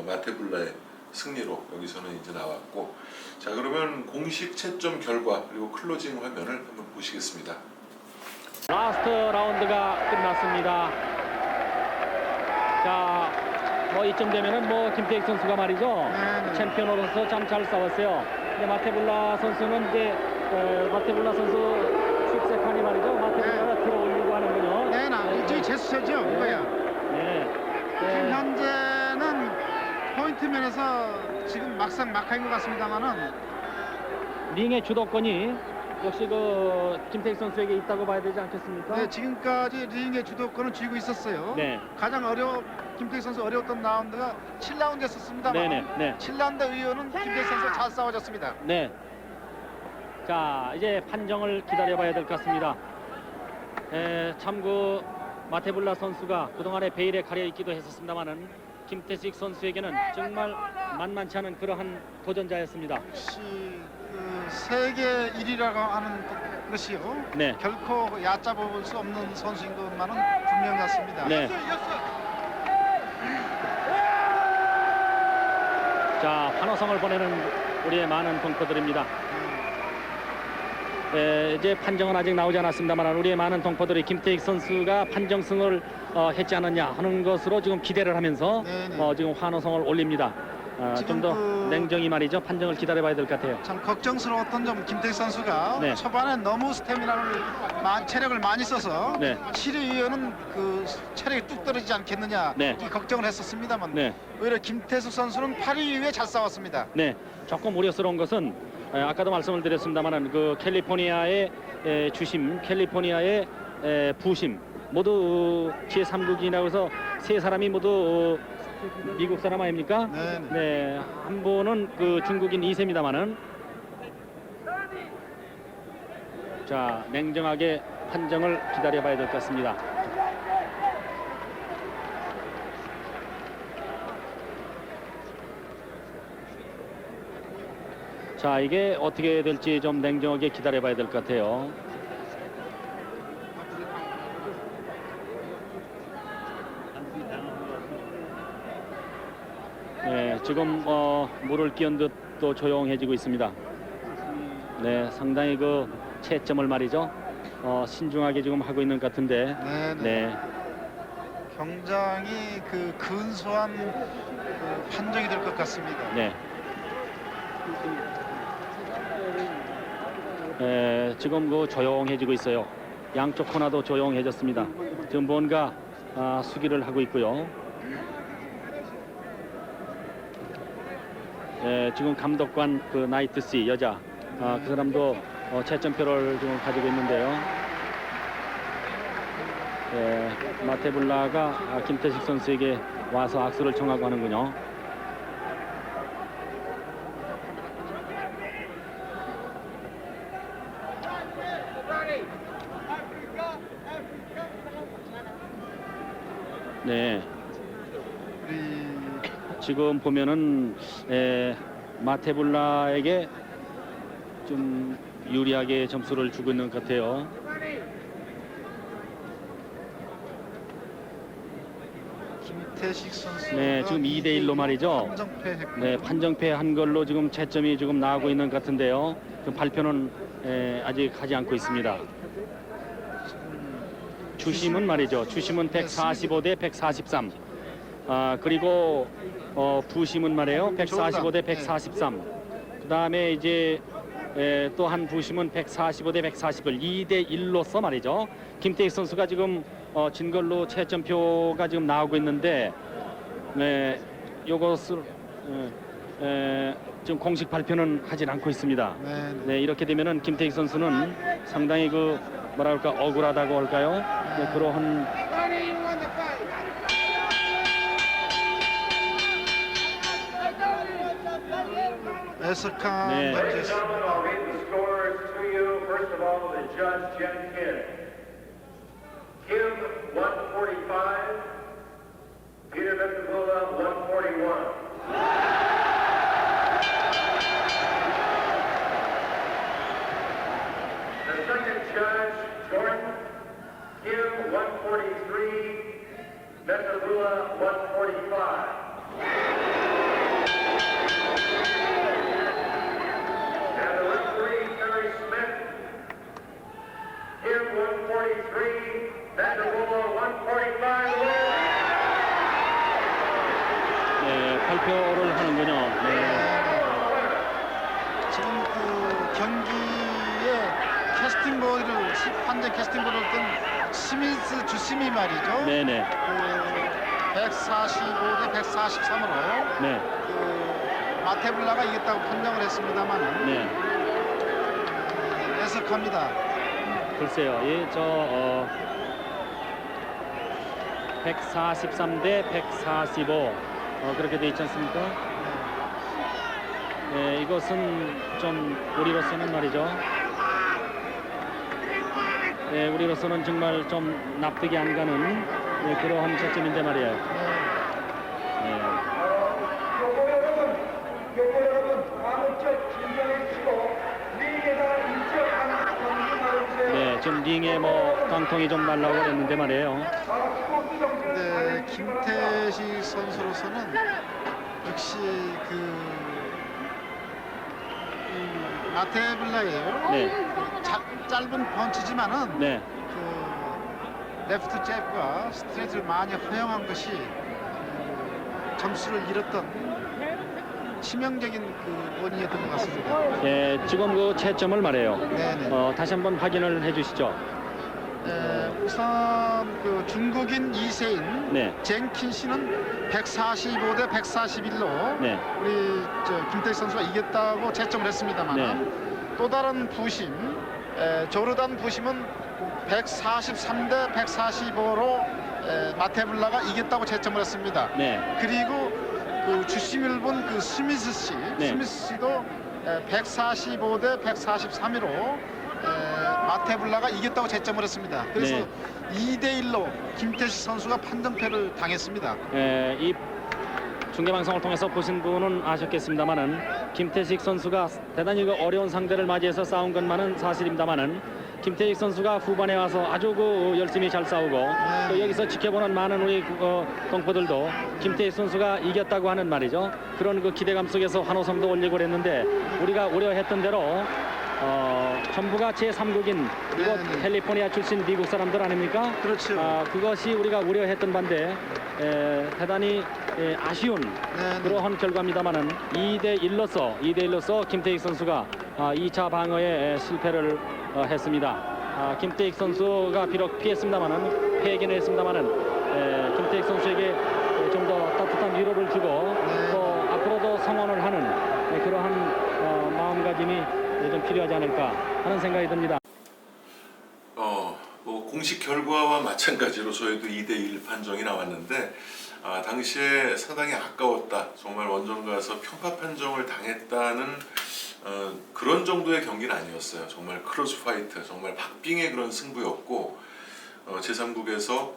마테블라의 승리로 여기서는 이제 나왔고 자 그러면 공식 채점 결과 그리고 클로징 화면을 한번 보시겠습니다. 라스트 라운드가 끝났습니다. 자, 뭐 이쯤 되면은 뭐 김태익 선수가 말이죠. 네. 챔피언으로서 참 잘 싸웠어요. 근데 마테불라 선수는 이제 마테불라 선수 습세칸이 말이죠. 마테불라가 들어올리고 하는군요. 네, 나 일종의 제스처죠, 이거야. 네. 지금 네. 현재는 포인트 면에서 지금 막상 막하인 것 같습니다만은 링의 주도권이 역시 그 김태익 선수에게 있다고 봐야 되지 않겠습니까? 네, 지금까지 링의 주도권을 쥐고 있었어요. 네. 가장 김태익 선수 어려웠던 라운드가 7라운드였었습니다만 네네. 네. 7라운드 이후는 김태익 선수가 잘 싸워졌습니다. 네. 자, 이제 판정을 기다려봐야 될 것 같습니다. 참 그 마테불라 선수가 그동안에 베일에 가려 있기도 했었습니다만은 김태식 선수에게는 정말 만만치 않은 그러한 도전자였습니다. 역시 그 세계 1위라고 하는 것이요. 네. 결코 얕잡아볼 수 없는 선수인 것만은 분명했습니다. 네. 자, 환호성을 보내는 우리의 많은 동포들입니다. 이제 판정은 아직 나오지 않았습니다만 우리의 많은 동포들이 김태익 선수가 판정승을 했지 않았냐 하는 것으로 지금 기대를 하면서 네네. 지금 환호성을 올립니다. 좀 더 지금 냉정히 말이죠. 판정을 기다려봐야 될 것 같아요. 참 걱정스러웠던 점 김태익 선수가 네. 초반에 너무 스태미나를 체력을 많이 써서 네. 7위 이후에는 그 체력이 뚝 떨어지지 않겠느냐 네. 이 걱정을 했었습니다만 네. 오히려 김태숙 선수는 8위 이후에 잘 싸웠습니다. 네, 조금 우려스러운 것은 아까도 말씀을 드렸습니다만은 그 캘리포니아의 주심, 캘리포니아의 부심 모두 제3국이라고 해서 세 사람이 모두 미국 사람 아닙니까? 네네. 네, 한 분은 그 중국인 2세입니다만은 자, 냉정하게 판정을 기다려봐야 될 것 같습니다. 자, 이게 어떻게 될지 좀 냉정하게 기다려봐야 될 것 같아요. 네, 지금 물을 끼얹은 듯 또 조용해지고 있습니다. 네, 상당히 그 채점을 말이죠. 신중하게 지금 하고 있는 것 같은데. 네네. 네, 굉장히 그 근소한 그 판정이 될 것 같습니다. 네. 지금 그 조용해지고 있어요. 양쪽 코너도 조용해졌습니다. 지금 뭔가 수기를 하고 있고요. 지금 감독관 그 나이트 씨 여자 그 사람도 채점표를 지금 가지고 있는데요. 마테불라가 김태식 선수에게 와서 악수를 청하고 하는군요. 네. 지금 보면은 마테불라에게 좀 유리하게 점수를 주고 있는 것 같아요. 김태식 선수. 네, 지금 2대1로 말이죠. 판정패했고. 네, 판정패한 걸로 지금 채점이 지금 나오고 있는 것 같은데요. 그 발표는 아직 하지 않고 있습니다. 주심은 말이죠. 주심은 145대 143. 그리고 부심은 말이에요. 145대 143. 그 다음에 이제 또 한 부심은 145대 141. 2대 1로서 말이죠. 김태익 선수가 지금 진 걸로 채점표가 지금 나오고 있는데, 네, 요것을 지금 공식 발표는 하진 않고 있습니다. 네, 이렇게 되면은 김태익 선수는 상당히 그 뭐랄까 억울하다고 할까요? 네, 그러한 에스칸 네. 던졌습니다. Gentlemen, I'll read the scores to you. First of all, the judge, Jen Kim. Kim, 145. Peter Ventimiglia, 141. The second judge, Jordan. Kim, 143. Ventimiglia, 145. And the referee, Terry Smith, Kim 143, Vanderbilt 145. 발표를 하는군요. 네. 지금 그 경기에 캐스팅보드를 판정 캐스팅보드를 뜬 스미스 주심이 말이죠. 네네. 그 145대 143으로 네. 그 마테블라가 이겼다고 판정을 했습니다만 네. 애석합니다. 글쎄요. 이 143대 145 그렇게 돼 있지 않습니까? 네, 이것은 좀 우리로서는 말이죠. 네, 우리로서는 정말 좀 납득이 안 가는 그러한 채점인데 말이에요. 네. 요거 여러분, 아무쪽 진정해 주시고 리그에다 인적하는 경기 나오세요. 네, 지금 링에 뭐 깡통이 좀 날라오고 했는데 말이에요. 네, 김태식 선수로서는 역시 그 마테블라예요. 네, 짧은 펀치지만은 네, 그 레프트 잽과 스트레이트를 많이 허용한 것이 점수를 잃었던 치명적인 그 원인이었던 것 같습니다. 네, 지금 그 채점을 말해요. 네네. 다시 한번 확인을 해주시죠. 우선 그 중국인 이세인 네, 젠킨 씨는 145대 141로 네, 우리 김태식 선수가 이겼다고 채점을 했습니다만 네. 또 다른 부심 조르단 부심은 143대 145로 마테블라가 이겼다고 채점을 했습니다. 네, 그리고 그 주심을 본 그 스미스 씨, 네. 스미스 씨도 145대 143으로 마테블라가 이겼다고 채점을 했습니다. 그래서 네. 2대1로 김태식 선수가 판정패를 당했습니다. 이 중계방송을 통해서 보신 분은 아셨겠습니다만은 김태식 선수가 대단히 그 어려운 상대를 맞이해서 싸운 것만은 사실입니다만은 김태식 선수가 후반에 와서 아주 그 열심히 잘 싸우고 또 여기서 지켜보는 많은 우리 동포들도 김태식 선수가 이겼다고 하는 말이죠. 그런 그 기대감 속에서 환호성도 올리고 그랬는데 우리가 우려했던 대로 전부가 제3국인 이곳 네. 캘리포니아 출신 미국 사람들 아닙니까? 그렇죠. 그것이 우리가 우려했던 반대 대단히 아쉬운 네. 그러한 결과입니다만은 2대1로서 김태익 선수가 2차 방어에 실패를 했습니다. 김태익 선수가 비록 피했습니다만은 패기는 했습니다만은 김태익 선수에게 좀 더 따뜻한 위로를 주고 네. 또 앞으로도 성원을 하는 그러한 마음가짐이 좀 필요하지 않을까 하는 생각이 듭니다. 뭐 공식 결과와 마찬가지로 저희도 2대1 판정이 나왔는데 당시에 상당히 아까웠다. 정말 원정 가서 편파 판정을 당했다는 그런 정도의 경기는 아니었어요. 정말 크로스 파이트, 정말 박빙의 그런 승부였고 제3국에서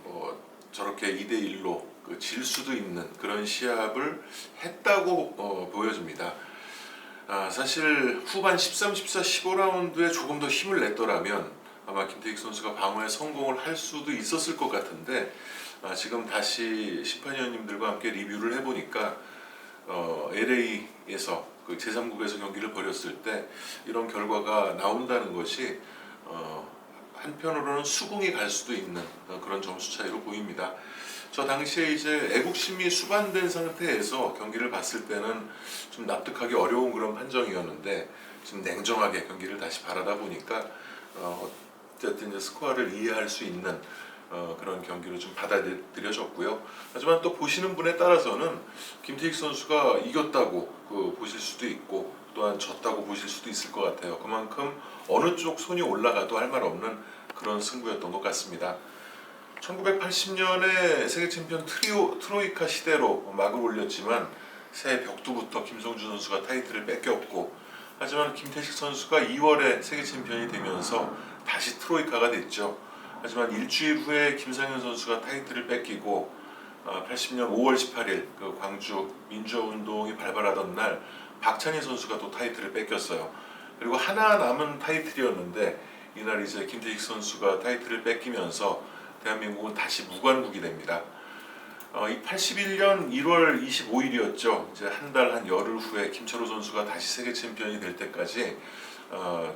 뭐 저렇게 2대1로 질 수도 있는 그런 시합을 했다고 보여집니다. 사실 후반 13, 14, 15라운드에 조금 더 힘을 냈더라면 아마 김태익 선수가 방어에 성공을 할 수도 있었을 것 같은데 지금 다시 심판위원님들과 함께 리뷰를 해보니까 LA에서 그 제3국에서 경기를 벌였을 때 이런 결과가 나온다는 것이 한편으로는 수긍이 갈 수도 있는 그런 점수 차이로 보입니다. 저 당시에 이제 애국심이 수반된 상태에서 경기를 봤을 때는 좀 납득하기 어려운 그런 판정이었는데 지금 냉정하게 경기를 다시 바라다 보니까 어쨌든 이제 스코어를 이해할 수 있는 그런 경기로 좀 받아들여졌고요. 하지만 또 보시는 분에 따라서는 김태익 선수가 이겼다고 보실 수도 있고 또한 졌다고 보실 수도 있을 것 같아요. 그만큼 어느 쪽 손이 올라가도 할 말 없는 그런 승부였던 것 같습니다. 1980년에 세계 챔피언 트로이카 시대로 막을 올렸지만 새해 벽두부터 김성준 선수가 타이틀을 뺏겼고 하지만 김태식 선수가 2월에 세계 챔피언이 되면서 다시 트로이카가 됐죠. 하지만 일주일 후에 김상현 선수가 타이틀을 뺏기고 80년 5월 18일 그 광주 민주화운동이 발발하던 날 박찬희 선수가 또 타이틀을 뺏겼어요. 그리고 하나 남은 타이틀이었는데 이날 이제 김태식 선수가 타이틀을 뺏기면서 대한민국은 다시 무관국이 됩니다. 이 81년 1월 25일이었죠. 이제 한 달 한 열흘 후에 김철호 선수가 다시 세계 챔피언이 될 때까지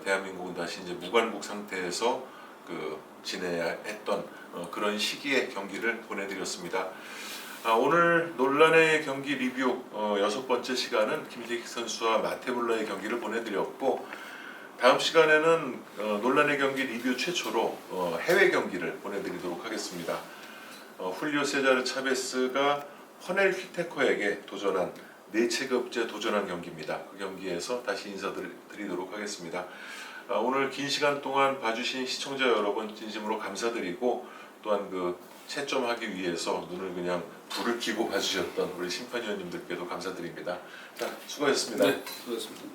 대한민국은 다시 이제 무관국 상태에서 지내야 했던 그런 시기의 경기를 보내드렸습니다. 오늘 논란의 경기 리뷰 6번째 시간은 김태익 선수와 마테블라의 경기를 보내드렸고, 다음 시간에는 논란의 경기 리뷰 최초로 해외 경기를 보내드리도록 하겠습니다. 훌리오 세자르 차베스가 허넬 휘테커에게 도전한 내체급제 도전한 경기입니다. 그 경기에서 다시 인사드리도록 하겠습니다. 오늘 긴 시간 동안 봐주신 시청자 여러분 진심으로 감사드리고, 또한 그 채점하기 위해서 눈을 그냥 불을 켜고 봐주셨던 우리 심판위원님들께도 감사드립니다. 자, 수고하셨습니다. 네, 수고하셨습니다.